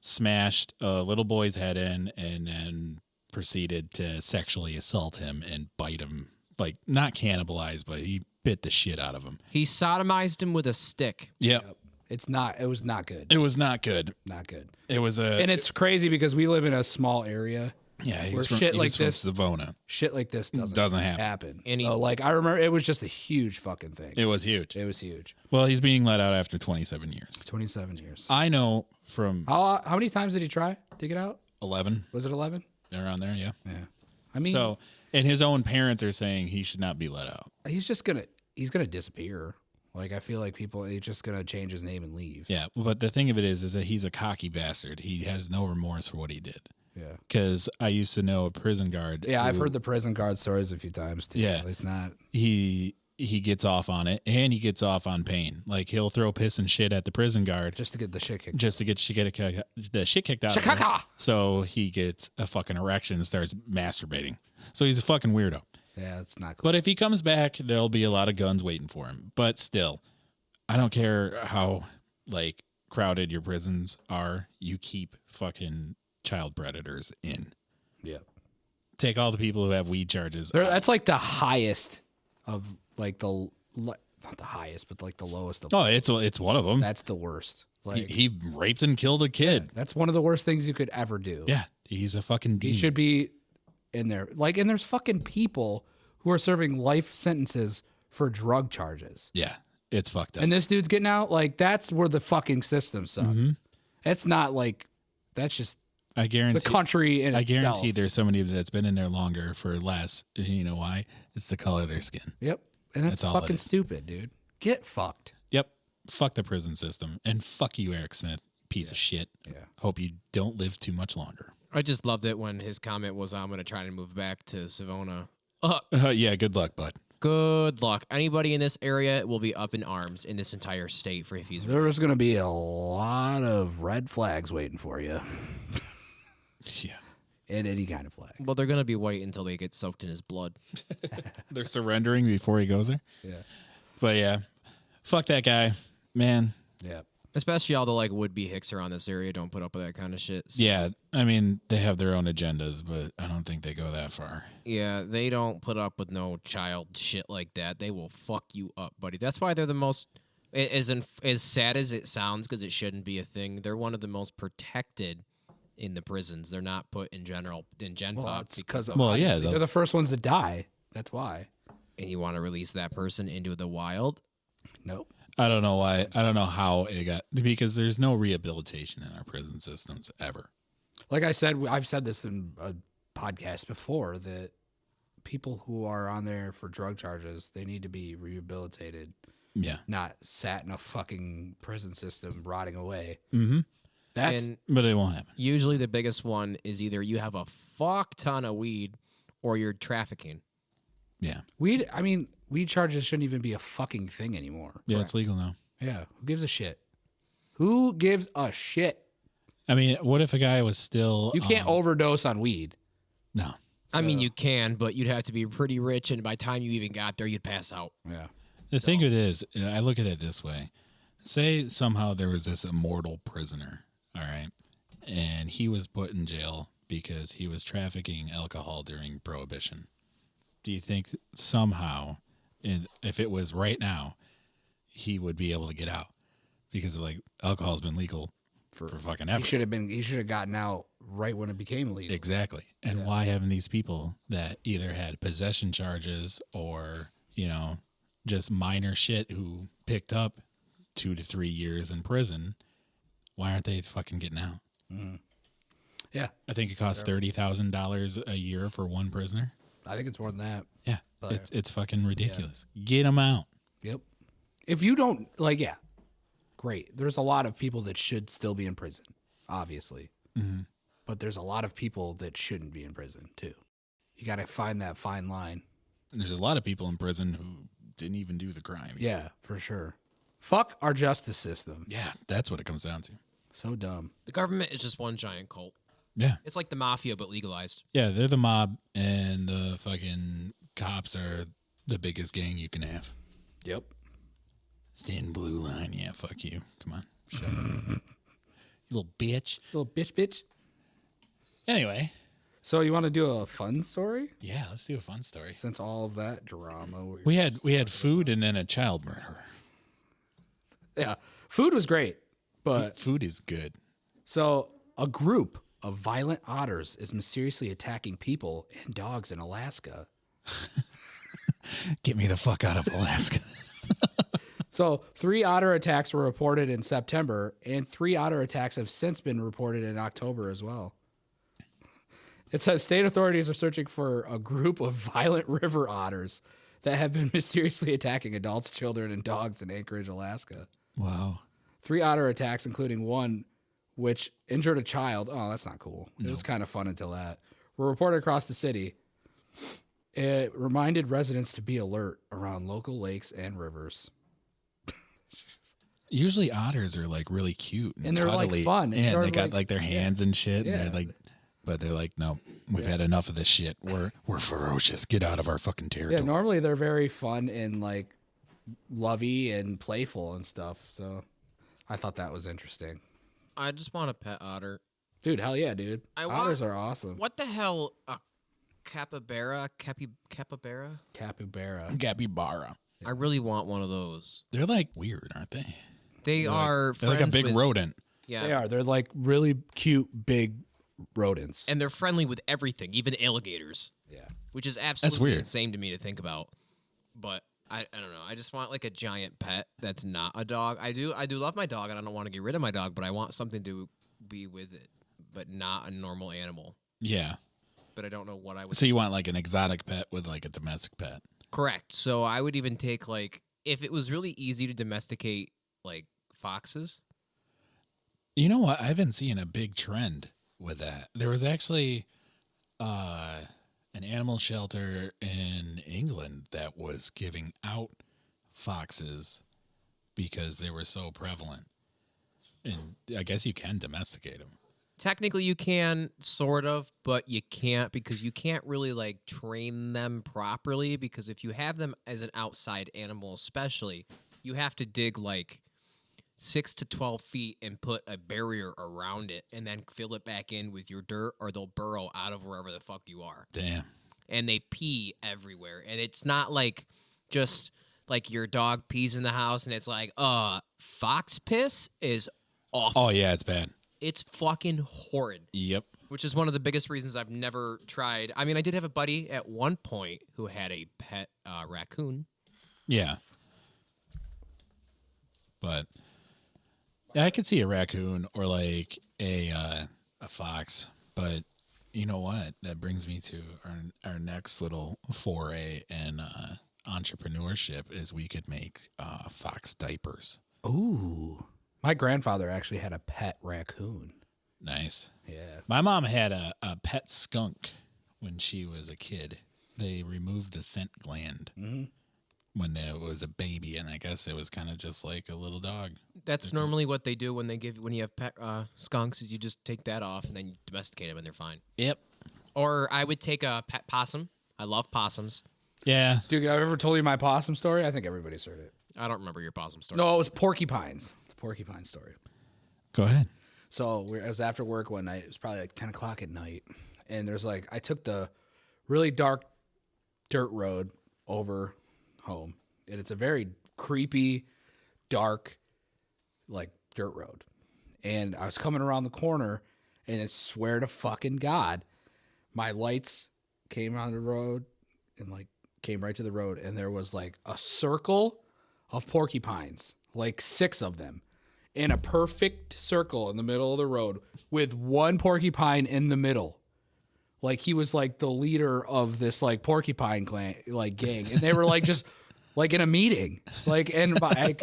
smashed a little boy's head in, and then proceeded to sexually assault him and bite him. Like, not cannibalize, but he bit the shit out of him. He sodomized him with a stick. Yep. It's not. It was not good. It was not good. Not good. It was And it's crazy because we live in a small area. yeah, where shit like this Savona. Shit like this doesn't happen. And So, like, I remember it was just a huge fucking thing. It was huge. It was huge. Well, he's being let out after 27 years. 27 years. I know from How many times did he try to get out? 11 Was it 11? around there, yeah. Yeah. I mean, So, and his own parents are saying he should not be let out. he's gonna disappear. Like, I feel like he's just gonna change his name and leave. Yeah, but the thing of it is that he's a cocky bastard. He has no remorse for what he did. Yeah. Because I used to know a prison guard. Yeah, I've who- heard the prison guard stories a few times too. Yeah. It's not. He gets off on it, and he gets off on pain. Like, he'll throw piss and shit at the prison guard Just to get the shit kicked. just to get the shit kicked out of him. Shikaka! So he gets a fucking erection and starts masturbating. So he's a fucking weirdo. Yeah, it's not cool. But if he comes back, there'll be a lot of guns waiting for him. But still, I don't care how like crowded your prisons are. You keep fucking child predators in. Yeah. Take all the people who have weed charges. That's like the highest of like not the highest, but like the lowest of. Oh, it's one of them. That's the worst. Like He raped and killed a kid. that's one of the worst things you could ever do. Yeah, he's a fucking He demon. should be in there. Like, and there's fucking people who are serving life sentences for drug charges. Yeah, it's fucked up. And this dude's getting out. Like, that's where the fucking system sucks. Mm-hmm. It's not like that's just I guarantee. the country in I itself. guarantee there's somebody that's been in there longer for less. You know why? It's the color of their skin. Yep. And that's That's all it fucking is. stupid, dude. Get fucked. Yep. Fuck the prison system. And fuck you, Eric Smith. Piece of shit. Yeah. Hope you don't live too much longer. I just loved it when his comment was, "I'm going to try to move back to Savona." Yeah, good luck, bud. Good luck. Anybody in this area will be up in arms in this entire state for if he's. There's going to be a lot of red flags waiting for you. Yeah. In any kind of flag. Well, they're going to be white until they get soaked in his blood. They're surrendering before he goes there. Yeah. But yeah, fuck that guy, man. Yeah. Especially all the like would-be hicks around this area don't put up with that kind of shit. Yeah, I mean, they have their own agendas, but I don't think they go that far. Yeah, they don't put up with no child shit like that. They will fuck you up, buddy. That's why they're the most, as sad as it sounds, because it shouldn't be a thing. They're one of the most protected in the prisons. They're not put in Gen Well, Pop it's because they're the first ones to die. That's why. and you want to release that person into the wild. Nope. I don't know why. I don't know how it got, because there's no rehabilitation in our prison systems ever. Like I said, I've said this in a podcast before that people who are on there for drug charges, they need to be rehabilitated, Yeah. not sat in a fucking prison system rotting away. Mm-hmm. That's And But it won't happen. usually the biggest one is either you have a fuck ton of weed or you're trafficking. Yeah. weed. I mean, weed charges shouldn't even be a fucking thing anymore. Yeah, it's legal now. Yeah, who gives a shit? Who gives a shit? I mean, what if a guy was still... You can't overdose on weed. No. I mean, you can, but you'd have to be pretty rich, and by the time you even got there, you'd pass out. Yeah. The thing of it is, I look at it this way. Say somehow there was this immortal prisoner, all right? And he was put in jail because he was trafficking alcohol during Prohibition. Do you think somehow, if it was right now, he would be able to get out? Because like alcohol's been legal for fucking ever. He should have gotten out right when it became legal. Exactly. And why haven't these people that either had possession charges or, you know, just minor shit who picked up 2 to 3 years in prison, why aren't they fucking getting out? Mm-hmm. Yeah. I think it costs $30,000 a year for one prisoner. I think it's more than that. Yeah. But- It's fucking ridiculous. Get them out. Yep. If you don't, great. There's a lot of people that should still be in prison, obviously. Mm-hmm. But there's a lot of people that shouldn't be in prison, too. You got to find that fine line. And there's a lot of people in prison who didn't even do the crime. Yeah, for sure. Fuck our justice system. Yeah, that's what it comes down to. So dumb. The government is just one giant cult. Yeah. It's like the mafia, but legalized. Yeah, they're the mob, and the fucking cops are the biggest gang you can have. Yep. Thin blue line. Yeah, fuck you. Come on. Shut up. You little bitch. Little bitch. Anyway. So you want to do a fun story? Yeah, let's do a fun story. Since all of that drama. We had food and then a child murderer. Yeah. Food was great. But Food is good. so a group of violent otters is mysteriously attacking people and dogs in Alaska. Get me the fuck out of Alaska. So 3 otter attacks were reported in September, and 3 otter attacks have since been reported in October as well. It says state authorities are searching for a group of violent river otters that have been mysteriously attacking adults, children, and dogs in Anchorage, Alaska. Wow. 3 otter attacks, including one which injured a child. Oh, that's not cool. It was kind of fun until that. Were reported across the city. It reminded residents to be alert around local lakes and rivers. Usually otters are like really cute And they're, like, cuddly. fun. Yeah, They're, they got like- like their hands and shit. Yeah. And they're like, but they're like, no, we've had enough of this shit. We're ferocious. Get out of our fucking Yeah, territory. normally they're very fun and like lovey and playful and stuff. So I thought that was interesting. I just want a pet otter. Dude, hell yeah, dude. I want- Otters are awesome. What the hell? A capybara? Capybara? Capybara. Capybara. I really want one of those. They're like weird, aren't they? They are They're like a friends big with, rodent. Yeah. They are. They're like really cute, big rodents. And they're friendly with everything, even alligators, Yeah. which is absolutely weird. insane to me to think about. But I don't know. I just want like a giant pet that's not a dog. I do love my dog, and I don't want to get rid of my dog, but I want something to be with it, but not a normal animal. Yeah. But I don't know what I would. So you want like an exotic pet with like a domestic pet. Correct. So I would even take like if it was really easy to domesticate like foxes. You know what? I've been seeing a big trend with that. There was actually an animal shelter in England that was giving out foxes because they were so prevalent. And I guess you can domesticate them. Technically you can sort of, but you can't because you can't really like train them properly because if you have them as an outside animal especially, you have to dig like 6 to 12 feet and put a barrier around it and then fill it back in with your dirt or they'll burrow out of wherever the fuck you are. Damn. And they pee everywhere. And it's not like just like your dog pees in the house and it's like, fox piss is awful. Oh, yeah, it's bad. It's fucking horrid. Yep. Which is one of the biggest reasons I've never tried. I mean, I did have a buddy at one point who had a pet raccoon. Yeah. But yeah, I could see a raccoon or like a fox, but you know what? That brings me to our next little foray in entrepreneurship is we could make fox diapers. Ooh. My grandfather actually had a pet raccoon. Nice. Yeah. My mom had a pet skunk when she was a kid. They removed the scent gland when there was a baby, and I guess it was kind of just like a little dog. That's normally what they do when you have pet skunks. Is you just take that off and then you domesticate them and they're fine. Yep. Or I would take a pet possum. I love possums. Yeah. Dude, I've ever told you my possum story? I think everybody's heard it. I don't remember your possum story. No, it was porcupines. The porcupine story. Go ahead. So I was after work one night. It was probably like 10 o'clock at night. And there's like, I took the really dark dirt road over home. And it's a very creepy, dark, like dirt road. And I was coming around the corner and I swear to fucking God, my lights came on the road and like came right to the road. And there was like a circle of porcupines, like 6 of them, in a perfect circle in the middle of the road with one porcupine in the middle. Like he was like the leader of this like porcupine clan, like gang. And they were like just like in a meeting. Like, and like,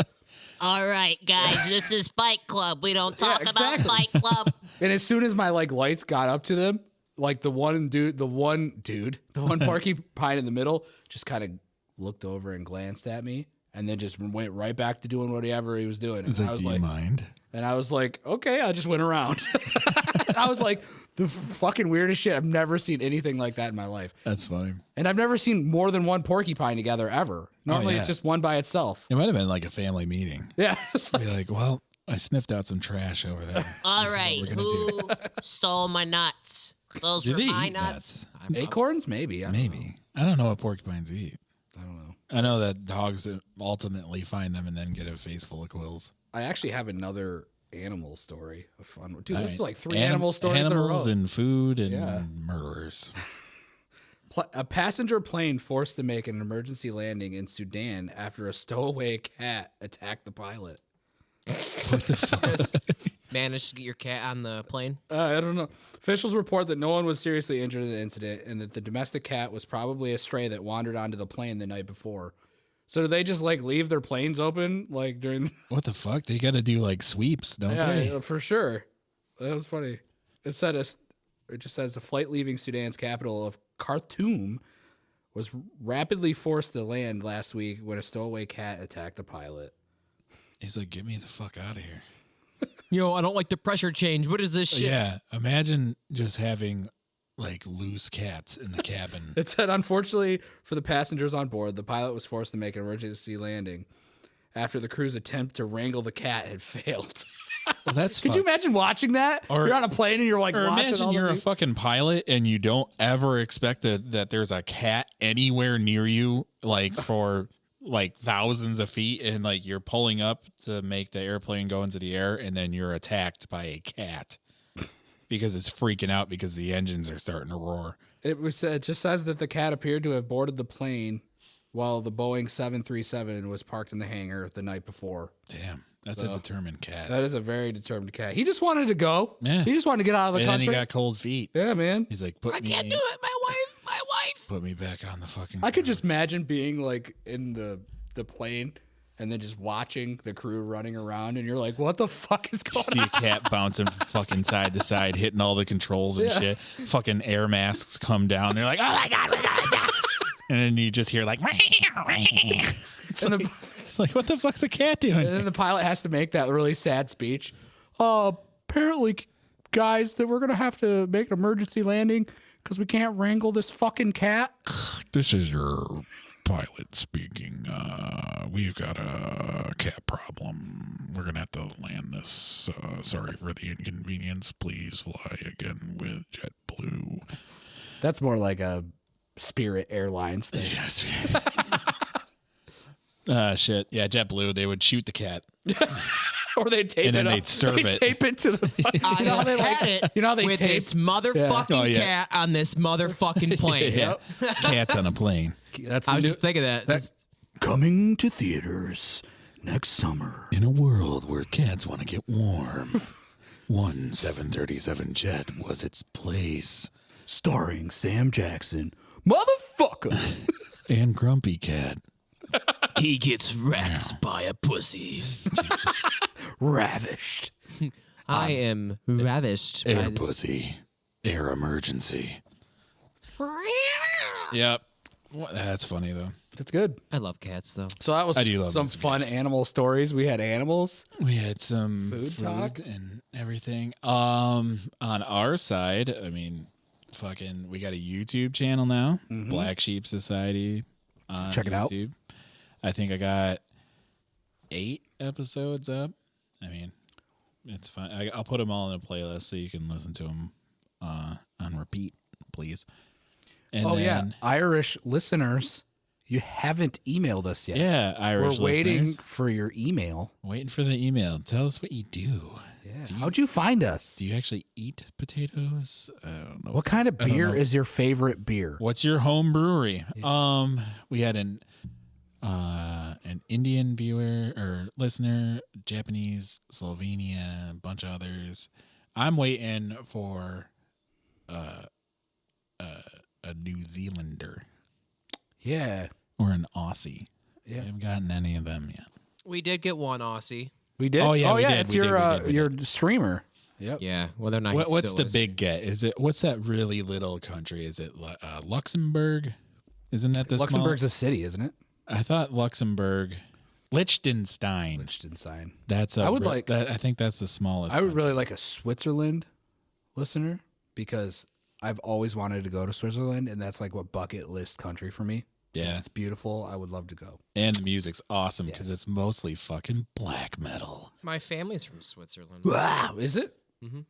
All right, guys, this is Fight Club. We don't talk about exactly. Fight Club. and as soon as my like lights got up to them, like the one porcupine in the middle just kind of looked over and glanced at me. And then just went right back to doing whatever he was doing. It's And like, I was do you mind? And I was like, okay, I just went around. I was like, the fucking weirdest shit. I've never seen anything like that in my life. That's funny. And I've never seen more than one porcupine together ever. Normally yeah. it's just one by itself. It might have been like a family meeting. Yeah. It's like, Be like, well, I sniffed out some trash over there. All This is what right, we're gonna do. who stole my nuts? Those Do were they my eat nuts. nuts? acorns? Maybe. I don't Maybe. know. I don't know what porcupines eat. I don't know. I know that dogs ultimately find them and then get a face full of quills. I actually have another animal story. A fun one. Dude, All this is right. like 3 animal stories in a row. Animals and food and Yeah. murderers. A passenger plane forced to make an emergency landing in Sudan after a stowaway cat attacked the pilot. Just managed to get your cat on the plane. I don't know. Officials report that no one was seriously injured in the incident and that the domestic cat was probably a stray that wandered onto the plane the night before. So do they just like leave their planes open like during? What the fuck? They got to do like sweeps, don't they? Yeah, for sure. That was funny. It just says the flight leaving Sudan's capital of Khartoum was rapidly forced to land last week when a stowaway cat attacked the pilot. He's like, get me the fuck out of here. Yo, I don't like the pressure change. What is this shit? Yeah. Imagine just having like loose cats in the cabin. It said, unfortunately for the passengers on board, the pilot was forced to make an emergency landing after the crew's attempt to wrangle the cat had failed. Well, that's Could you imagine watching that? Or- you're on a plane and you're like Or watching imagine all you're the a fucking pilot and you don't ever expect that there's a cat anywhere near you, like for like thousands of feet, and like you're pulling up to make the airplane go into the air, and then you're attacked by a cat because it's freaking out because the engines are starting to roar. It just says that the cat appeared to have boarded the plane while the Boeing 737 was parked in the hangar the night before. Damn, that's a determined cat. That is a very determined cat. He just wanted to go. Yeah. He just wanted to get out of the And then country. he got cold feet. Yeah, man. He's like, I can't do it. My wife. put me back on the fucking. I could just imagine being like in the plane and then just watching the crew running around, and you're like, "What the fuck is going see on?" a cat bouncing from fucking side to side, hitting all the controls and Yeah. shit. Fucking air masks come down. They're like, oh my God, we got it. And then you just hear like, it's And, like, it's like, what the fuck's the cat doing? and then the pilot has to make that really sad speech. Apparently, guys, that we're gonna have to make an emergency landing because we can't wrangle this fucking cat. This is your pilot speaking. We've got a cat problem. We're gonna have to land this. Sorry for the inconvenience. Please fly again with JetBlue. That's more like a Spirit Airlines thing. Yes. Shit. Yeah, JetBlue. They would shoot the cat. Or they'd tape And then it up. they'd serve They'd it. tape it to the fucking, I you know how they had like, it you know how they with tape this motherfucking Oh, yeah. cat on this motherfucking plane. Yeah. Cats on a plane. That's I was the just thinking that. That's coming to theaters next summer. In a world where cats want to get warm, one 737 jet was its place. starring Sam Jackson. Motherfucker. And Grumpy Cat. He gets wrecked by a pussy. Ravished. I am ravished by Air this. pussy. Air emergency. Yep. Well, that's funny, though. That's good. I love cats, though. So that was I do love some Mr. fun animal stories. We had animals. We had some Food food talk? and everything. On our side, I mean, we got a YouTube channel now, Black Sheep Society on Check it out. YouTube. I think I got 8 episodes up. I mean, it's fine. I'll put them all in a playlist so you can listen to them on repeat, please. And then, Irish listeners, you haven't emailed us yet. yeah, Irish We're waiting listeners. for your email. Waiting for the email. Tell us what you do. Yeah. How'd you find us? Do you actually eat potatoes? I don't know. What kind of I don't beer know. is your favorite beer? What's your home brewery? We had an Indian viewer or listener, Japanese, Slovenia, a bunch of others. I'm waiting for a New Zealander Yeah. or an Aussie. Yeah. I haven't gotten any of them yet. We did get one Aussie. We did? Oh, yeah, we did, It's we your did, we did. your streamer. Yep. Yeah, whether or not What's still the is. big get? What's that really little country? Is it Luxembourg? Isn't that the Luxembourg's small? a city, isn't it? I thought Luxembourg, Liechtenstein. Liechtenstein. That's I would like- that. I think that's the smallest. I would country. really like a Switzerland listener because I've always wanted to go to Switzerland, and that's like what bucket list country for me. Yeah, It's beautiful. I would love to go. and the music's awesome because it's mostly fucking black metal. My family's from Switzerland. Wow, is it?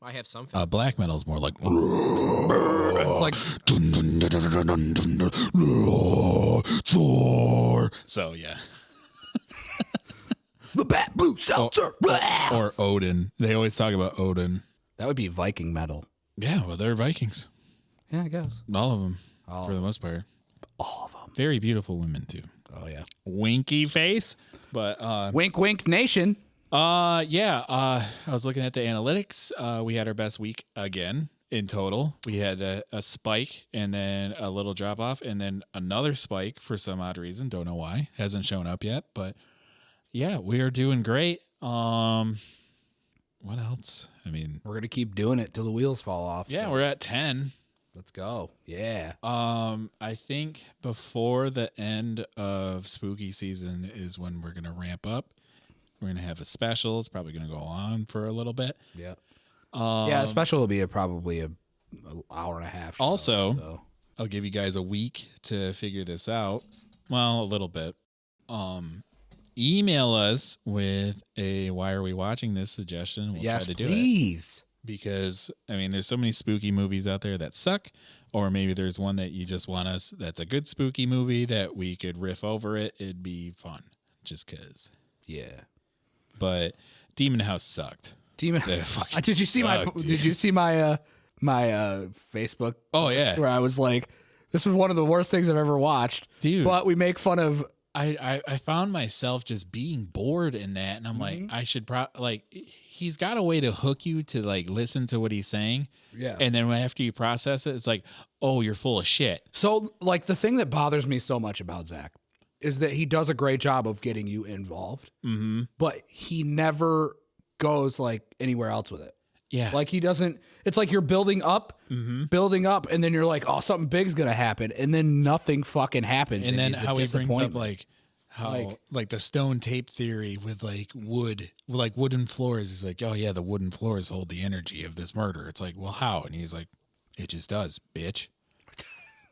I have some family. Black metal's more like. It's like Thor. So yeah, the Bat Blue Seltzer. or Odin. They always talk about Odin. That would be Viking metal. Yeah, well, they're Vikings. Yeah, I guess. All of them, All for the most part. All of them. Very beautiful women too. Oh yeah. Winky face, but Wink, wink, nation. I was looking at the analytics. We had our best week again in total. We had a spike and then a little drop off and then another spike for some odd reason. Don't know why. Hasn't shown up yet, but yeah, we are doing great. What else? I mean, We're gonna keep doing it till the wheels fall off. yeah, so we're at 10. let's go. Yeah. I think before the end of spooky season is when we're gonna ramp up. We're gonna have a special. It's probably gonna go on for a little bit. Yeah. Yeah. The special will be probably a hour and a half. show, Also, so. I'll give you guys a week to figure this out. Well, a little bit. Email us with a "Why are we watching this?" suggestion. We'll yes, try to do it. please. Because I mean, there's so many spooky movies out there that suck, or maybe there's one that you just want us that's a good spooky movie that we could riff over it. It'd be fun, just cause. Yeah. But Demon House sucked. Demon. They fucking Did you see my? sucked, Did you see my Facebook? Oh yeah, Where I was like, "This was one of the worst things I've ever watched." dude. But we make fun of. I found myself just being bored in that, and I'm like, I should he's got a way to hook you to like listen to what he's saying, Yeah. and then after you process it, it's like, oh, you're full of shit. So, like, the thing that bothers me so much about Zach is that he does a great job of getting you involved, but he never goes like anywhere else with it. Yeah, Like he doesn't. It's like you're building up, and then you're like, "Oh, something big's gonna happen," and then nothing fucking happens. and then it's a how he brings up disappointment. like how like the stone tape theory with like wood, like wooden floors. He's like, oh yeah, the wooden floors hold the energy of this murder. It's like, well, how? And he's like, it just does, bitch.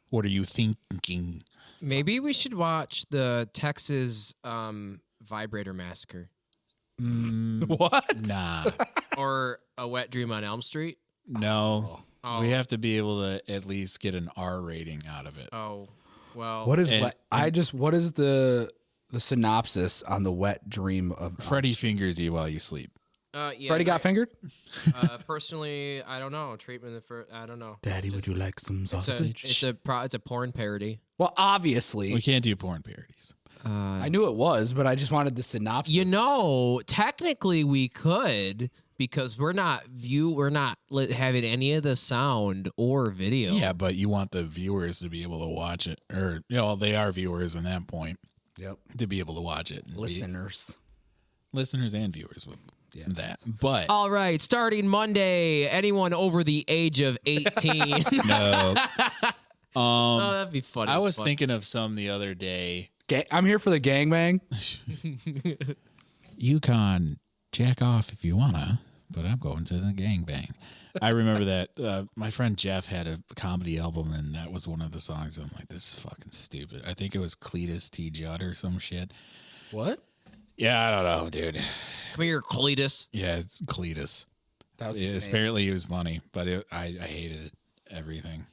What are you thinking? Maybe we should watch the Texas vibrator massacre what? Nah, or A Wet Dream on Elm Street. no. Oh. We have to be able to at least get an R rating out of it. Oh, well. What is And- what? What is the synopsis on the wet dream of Freddy fingers you while you sleep. Yeah, Freddy got fingered? personally, I don't know. Treatment for I don't know. Daddy, would you like some sausage? It's a porn parody. Well, obviously. We can't do porn parodies. I knew it was, but I just wanted the synopsis. Technically we could because we're not having any of the sound or video. Yeah, but you want the viewers to be able to watch it, or they are viewers at that point. Yep. To be able to watch it, Listeners and viewers with that. But all right, starting Monday, anyone over the age of 18. no, Oh, that'd be funny. I was thinking of some the other day. I'm here for the gangbang. You can jack off if you wanna, but I'm going to the gangbang. I remember that my friend Jeff had a comedy album, and that was one of the songs. I'm like, this is fucking stupid. I think it was Cletus T. Judd or some shit. What? Yeah, I don't know, dude. Come here, Cletus. Yeah, it's Cletus. That was apparently he was funny, but I hated everything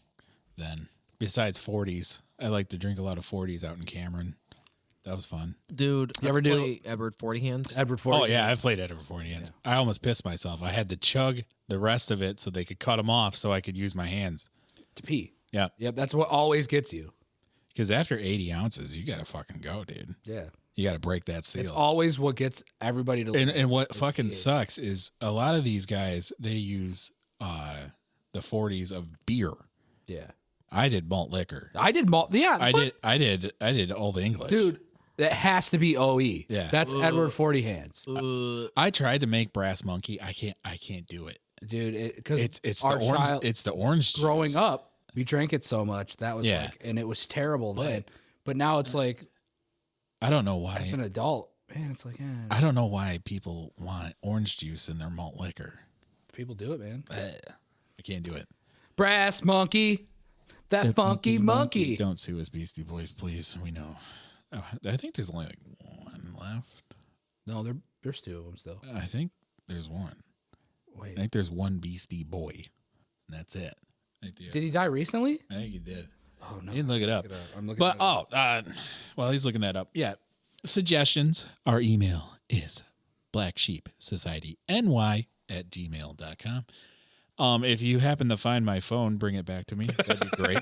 then. Besides 40s, I like to drink a lot of 40s out in Cameron. That was fun. Dude, you ever play Edward 40 Hands? Edward 40 Oh, yeah, I've played Edward 40 Hands. Yeah. I almost pissed myself. I had to chug the rest of it so they could cut them off so I could use my hands. To pee. Yeah. Yep, that's what always gets you. Because after 80 ounces, you got to fucking go, dude. Yeah. You got to break that seal. It's always what gets everybody to And what fucking sucks is a lot of these guys, they use the 40s of beer. Yeah. I did malt liquor. I did malt. Yeah. I did Old English. Dude, that has to be OE. Yeah. That's Edward 40 Hands. I tried to make Brass Monkey. I can't do it. Dude, because it's the orange. It's the orange. Growing juice. up, we drank it so much that was and it was terrible then. But now it's like, I don't know why. As an adult, man, it's like, I don't know why people want orange juice in their malt liquor. People do it, man. I can't do it. Brass Monkey, that funky monkey. Don't sue us, Beastie Boys, please. We know. Oh, I think there's only like one left. No, there's two of them still. I think there's one. Wait, I think there's one Beastie Boy. And that's it. Did he die recently? I think he did. Oh no, you didn't look it up. I'm looking. But well, he's looking that up. Yeah, suggestions. Our email is blacksheepsociety.ny@gmail.com. If you happen to find my phone, bring it back to me. That'd be great.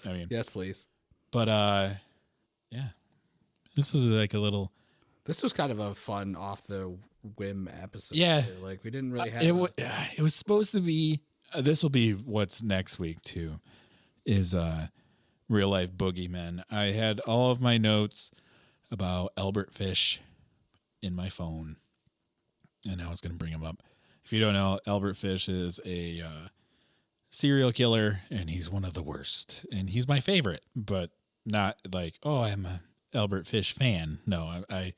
I mean, yes, please. But yeah, this is like a little. This was kind of a fun off the whim episode. Yeah, like we didn't really have. It was supposed to be. This will be what's next week too. Is real life boogeymen. I had all of my notes about Albert Fish in my phone, and I was going to bring him up. If you don't know, Albert Fish is a serial killer, and he's one of the worst. And he's my favorite, but not like, oh, I'm a Albert Fish fan. No, I'm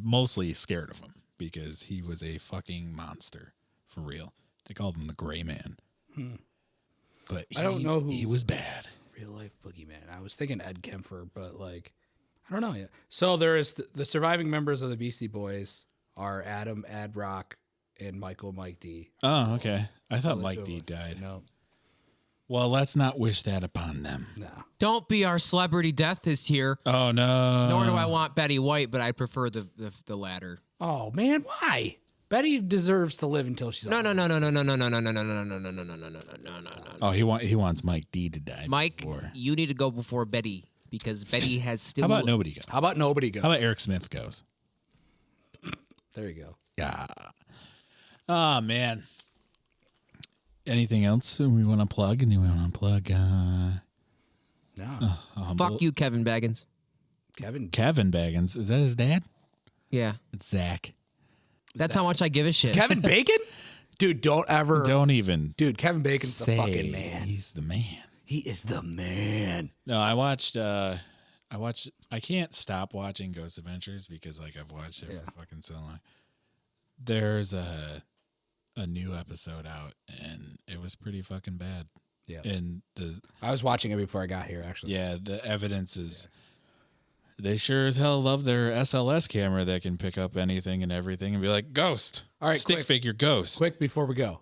mostly scared of him because he was a fucking monster for real. They called him the Gray Man. But I don't know who he was bad. Real life boogeyman. I was thinking Ed Kemper, but like, I don't know yet. So there is the surviving members of the Beastie Boys are Adam, Ad Rock, and Michael Mike D. Oh, okay. I thought Mike D died. No. Well, let's not wish that upon them. No. Don't be our celebrity death this year. Oh no. Nor do I want Betty White, but I prefer the latter. Oh man, why? Betty deserves to live until she's No. Oh, he wants Mike D to die. Mike, before. you need to go before Betty because Betty has still. How about nobody go? How about nobody go? How about Eric Smith goes? There you go. Yeah. Oh man. Anything else we want to plug? And do we want to plug? No. Fuck you, Kevin Baggins. Kevin Baggins. Is that his dad? Yeah. It's Zach. That's how much I give a shit. Kevin Bacon? Dude, don't even. Dude, Kevin Bacon's the fucking man. He's the man. He is the man. No, I watched. I can't stop watching Ghost Adventures because like I've watched it for fucking so long. There's a new episode out and it was pretty fucking bad. Yeah. And I was watching it before I got here actually. Yeah, the evidence is they sure as hell love their SLS camera that can pick up anything and everything and be like, ghost. All right, stick figure ghost. Quick before we go.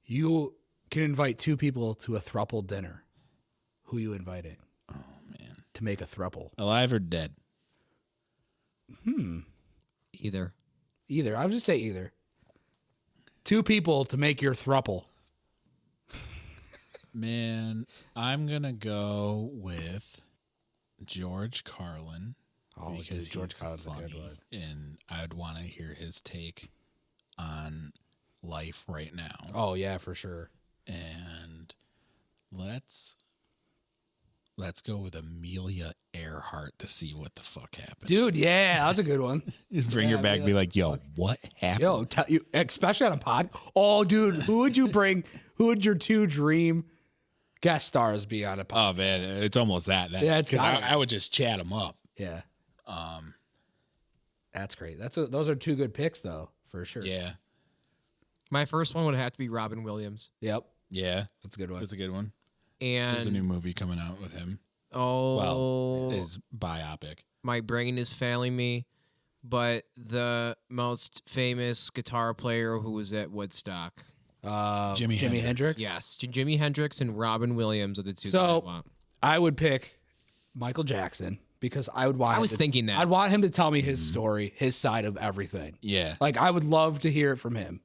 You can invite two people to a throuple dinner. Who you inviting? Oh man. To make a throuple. Alive or dead? Either. I was just say either. Two people to make your throuple. Man, I'm gonna go with George Carlin. Oh, Because George he's Carlin's a funny, good one. and I'd want to hear his take on life right now. Oh yeah, for sure. And let's go with Amelia Earhart to see what the fuck happened. Dude, yeah, that's a good one. Bring her back, be like, yo, what happened? Yo, you, especially on a pod. Oh, dude, who would you bring? Who would your 2 dream guest stars be on a pod? Oh man, it's almost that. Yeah, it's 'cause got it. I would just chat them up. Yeah. That's great. Those are 2 good picks though, for sure. Yeah, My first one would have to be Robin Williams. Yep. yeah, That's a good one. that's a good one. There's a new And movie coming out with him. oh, His biopic. my brain is failing me. But the most famous guitar player who was at Woodstock. Jimi Hendrix. Hendrix. Yes, Jimi Hendrix and Robin Williams are the 2 that I So want. I would pick Michael Jackson because I would want. I him was to- thinking that. I'd want him to tell me his story, his side of everything. Yeah. Like I would love to hear it from him.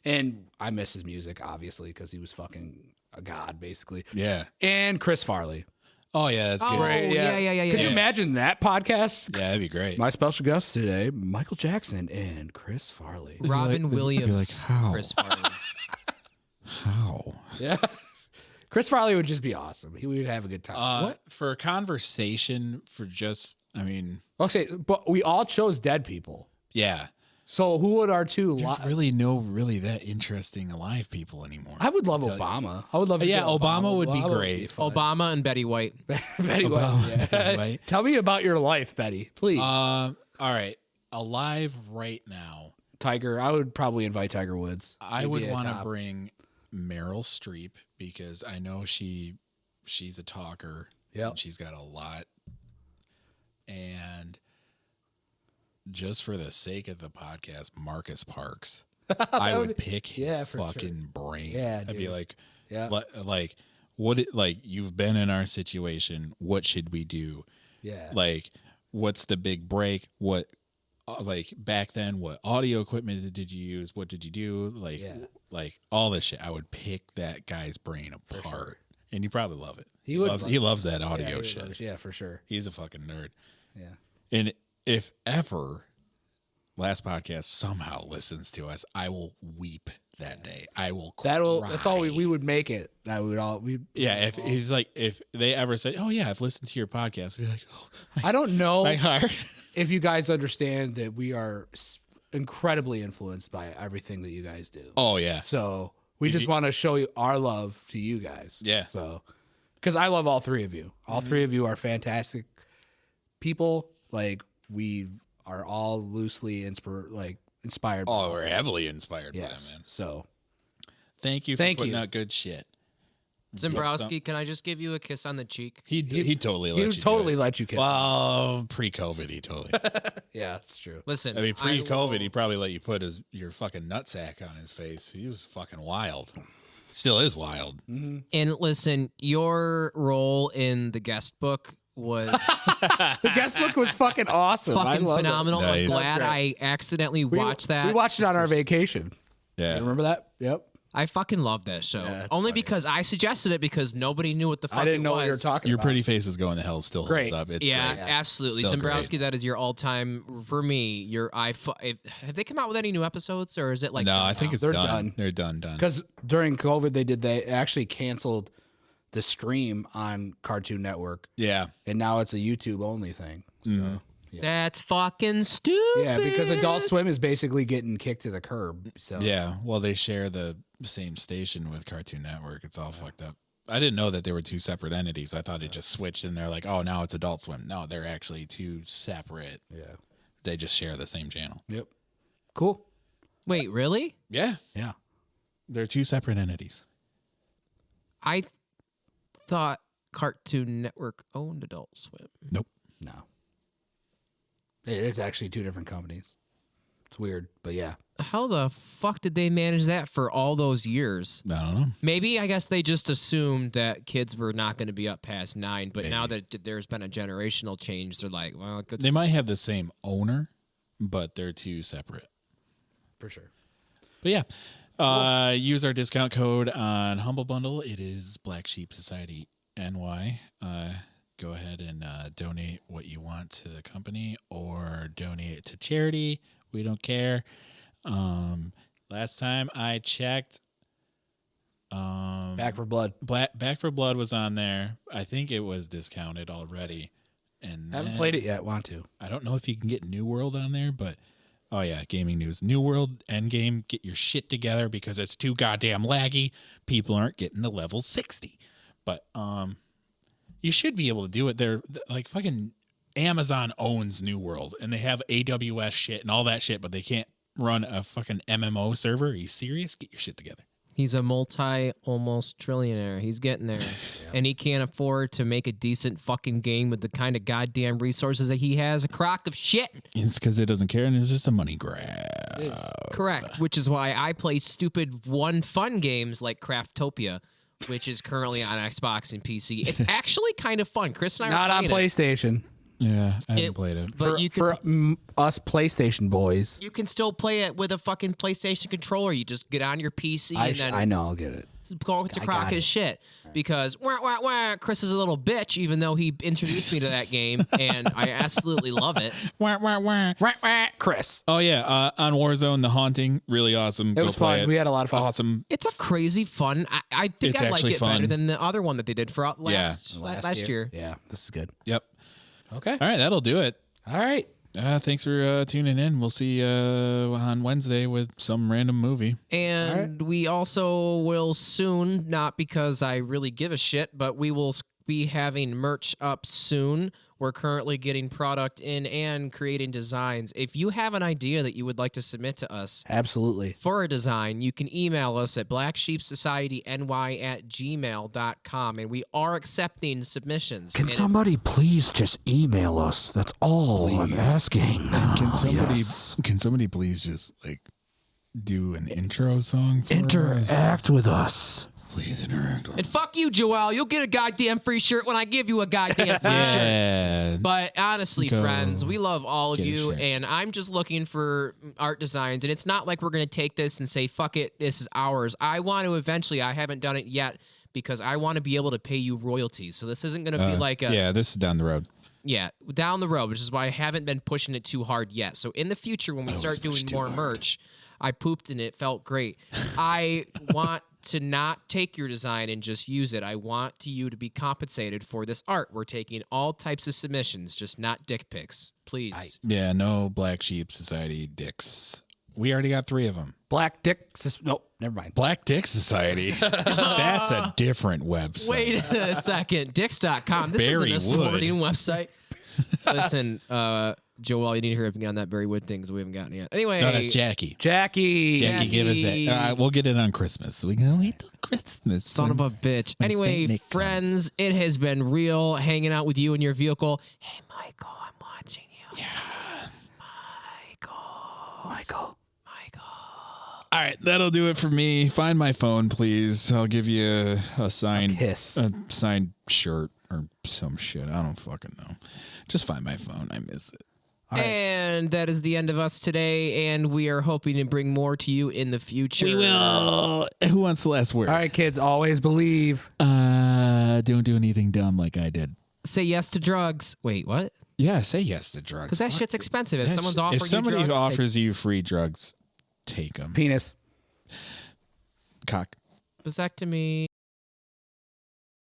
And I miss his music, obviously, because he was fucking a god, basically. Yeah. And Chris Farley. Oh yeah, that's good. Oh, yeah. Could you imagine that podcast? Yeah, that'd be great. My special guests today, Michael Jackson and Chris Farley. Robin Williams. like, how? Chris Farley. How? Yeah. Chris Farley would just be awesome. He would have a good time. For a conversation, Okay, but we all chose dead people. yeah. So who would our 2 There's really that interesting alive people anymore. I would love Obama. I would love to Yeah, get Obama would be Obama great. fun. Obama and Betty White. Betty Obama, White. Betty White. Tell me about your life, Betty, please. All right. Alive right now. Tiger. I would probably invite Tiger Woods. I He'd would be a want to top. bring Meryl Streep because I know she's a talker. Yep. And she's got a lot. And just for the sake of the podcast, Marcus Parks. I would pick his for sure. fucking brain. Yeah, I'd be dude. like, Yeah. like you've been in our situation. What should we do? Yeah. Like, what's the big break? What, like back then, what audio equipment did you use? What did you do? Like, Yeah. like all this shit. I would pick that guy's brain apart, and you probably love it. He would He love loves that Yeah, audio he would shit. love it. Yeah, for sure. He's a fucking nerd. Yeah. And if ever last podcast somehow listens to us, I will weep that day. I will cry. That's all we would make it. That would all we. Yeah, if he's like, if they ever say, "Oh yeah, I've listened to your podcast," we'd be like, "Oh, I don't know my heart." if you guys understand that we are incredibly influenced by everything that you guys do. Oh yeah, So we just want to show you our love to you guys. Yeah. So, because I love all 3 of you. All 3 of you are fantastic people. Like we are all loosely inspired. by oh, we're heavily inspired by yes. him, man. So Thank you for Thank putting you. out good shit. Zimbrowski, can I just give you a kiss on the cheek? He totally let he you would do totally it. let you kiss. Well, pre-COVID, he totally. Yeah, that's true. Listen, I mean, pre-COVID, will- he probably let you put your fucking nutsack on his face. He was fucking wild. Still is wild. And listen, your role in the guest book was The guest book was fucking awesome. I fucking love phenomenal. Nice. I'm glad That's I accidentally it. watched that. We watched it on our vacation. Yeah. You remember that? Yep. I fucking love that show. Yeah, it's Only funny. because I suggested it because nobody knew what the fuck I didn't it know was. what you were talking Your about. pretty face is going to hell still Great. holds up. It's Yeah, great. absolutely. Still Zimbrowski, great. that is your all-time for me. Have they come out with any new episodes, or is it like No, done I think now? it's They're done. done. They're done. Because during COVID, they actually canceled the stream on Cartoon Network, Yeah. and now it's a YouTube only thing. Mhm. That's fucking stupid. Yeah, because Adult Swim is basically getting kicked to the curb. So Yeah. Well, they share the same station with Cartoon Network. It's all fucked up. I didn't know that they were 2 separate entities. I thought it just switched and they're like, oh, now it's Adult Swim. No, they're actually 2 separate. Yeah. They just share the same channel. Yep. Cool. Wait, really? Yeah. Yeah. They're 2 separate entities. I thought Cartoon Network owned Adult Swim. Nope. No. It is actually 2 different companies. It's weird, but yeah. How the fuck did they manage that for all those years? I don't know. Maybe I guess they just assumed that kids were not going to be up past 9, but now that there's been a generational change, they're like, well, good. They might have the same owner, but they're 2 separate. For sure. But yeah, use our discount code on Humble Bundle. It is Black Sheep Society NY. go ahead and donate what you want to the company or donate it to charity. We don't care. Last time I checked, Back for Blood. Back for Blood was on there. I think it was discounted already. And Haven't played it yet. Want to? I don't know if you can get New World on there, but oh yeah, gaming news. New World Endgame, get your shit together because it's too goddamn laggy. People aren't getting to level 60. But you should be able to do it. They're like fucking Amazon owns New World and they have AWS shit and all that shit, but they can't run a fucking MMO server. Are you serious? Get your shit together. He's a almost trillionaire. He's getting there. And he can't afford to make a decent fucking game with the kind of goddamn resources that he has. A crock of shit. It's because it doesn't care and it's just a money grab. Correct. Which is why I play stupid fun games like Craftopia, which is currently on Xbox and PC. It's actually kind of fun. Chris and I Not are on playing PlayStation. Yeah, I haven't played it. But For us PlayStation boys. you can still play it with a fucking PlayStation controller. You just get on your PC and then I know, I'll get it. go with your crock of shit. Because Chris is a little bitch, even though he introduced me to that game, and I absolutely love it. Chris. Oh yeah, on Warzone, The Haunting, really awesome. It was fun. We had a lot of fun. Awesome. It's a crazy fun. I think It's I like actually it better fun. than the other one that they did for last year. Yeah, this is good. Yep. Okay. All right, that'll do it. All right. Thanks for tuning in. We'll see you on Wednesday with some random movie. And we also will soon, not because I really give a shit, but we will be having merch up soon. We're currently getting product in and creating designs. If you have an idea that you would like to submit to us Absolutely. for a design, you can email us at blacksheepsocietyny@gmail.com, and we are accepting submissions. Can And somebody please just email us? That's all I'm asking. Can somebody Yes. can somebody please just like do an intro song for us? Interact with us. Please interact with And fuck you, Joel. You'll get a goddamn free shirt when I give you a goddamn free shirt. Yeah. But honestly, Go friends, we love all of get a you, shirt. and I'm just looking for art designs. And it's not like we're going to take this and say, fuck it, this is ours. I want to eventually, I haven't done it yet, because I want to be able to pay you royalties. So this isn't going to be like a... Yeah, this is down the road. Yeah, down the road, which is why I haven't been pushing it too hard yet. So in the future, when we start doing more merch, I pooped and it felt great. I want to not take your design and just use it. I want you to be compensated for this art. We're taking all types of submissions, just not dick pics. Please. Yeah, no Black Sheep Society dicks. We already got 3 of them. Black Dick. Nope, never mind. Black Dick Society. That's a different website. Wait a second. Dicks.com. This Barry isn't a Wood. sporting website. Listen, Joel, you need to hear everything on that Barry Wood thing because we haven't gotten it yet. Anyway. No, that's Jackie. Jackie. Jackie, give us that. We'll get it on Christmas. We can wait till Christmas. Son of a bitch. when Anyway, Saint Nick friends, it has been real hanging out with you in your vehicle. Hey, Michael, I'm watching you. Yeah. Michael. All right, that'll do it for me. Find my phone, please. I'll give you a signed kiss. a signed shirt or some shit. I don't fucking know. Just find my phone. I miss it. And that is the end of us today, and we are hoping to bring more to you in the future. We will. Who wants the last word? All right, kids, always believe. Don't do anything dumb like I did. Say yes to drugs. Wait, what? Yeah, say yes to drugs. Because that shit's expensive. If someone's offering if somebody you drugs, offers you free drugs, take them. Penis. Cock. vasectomy.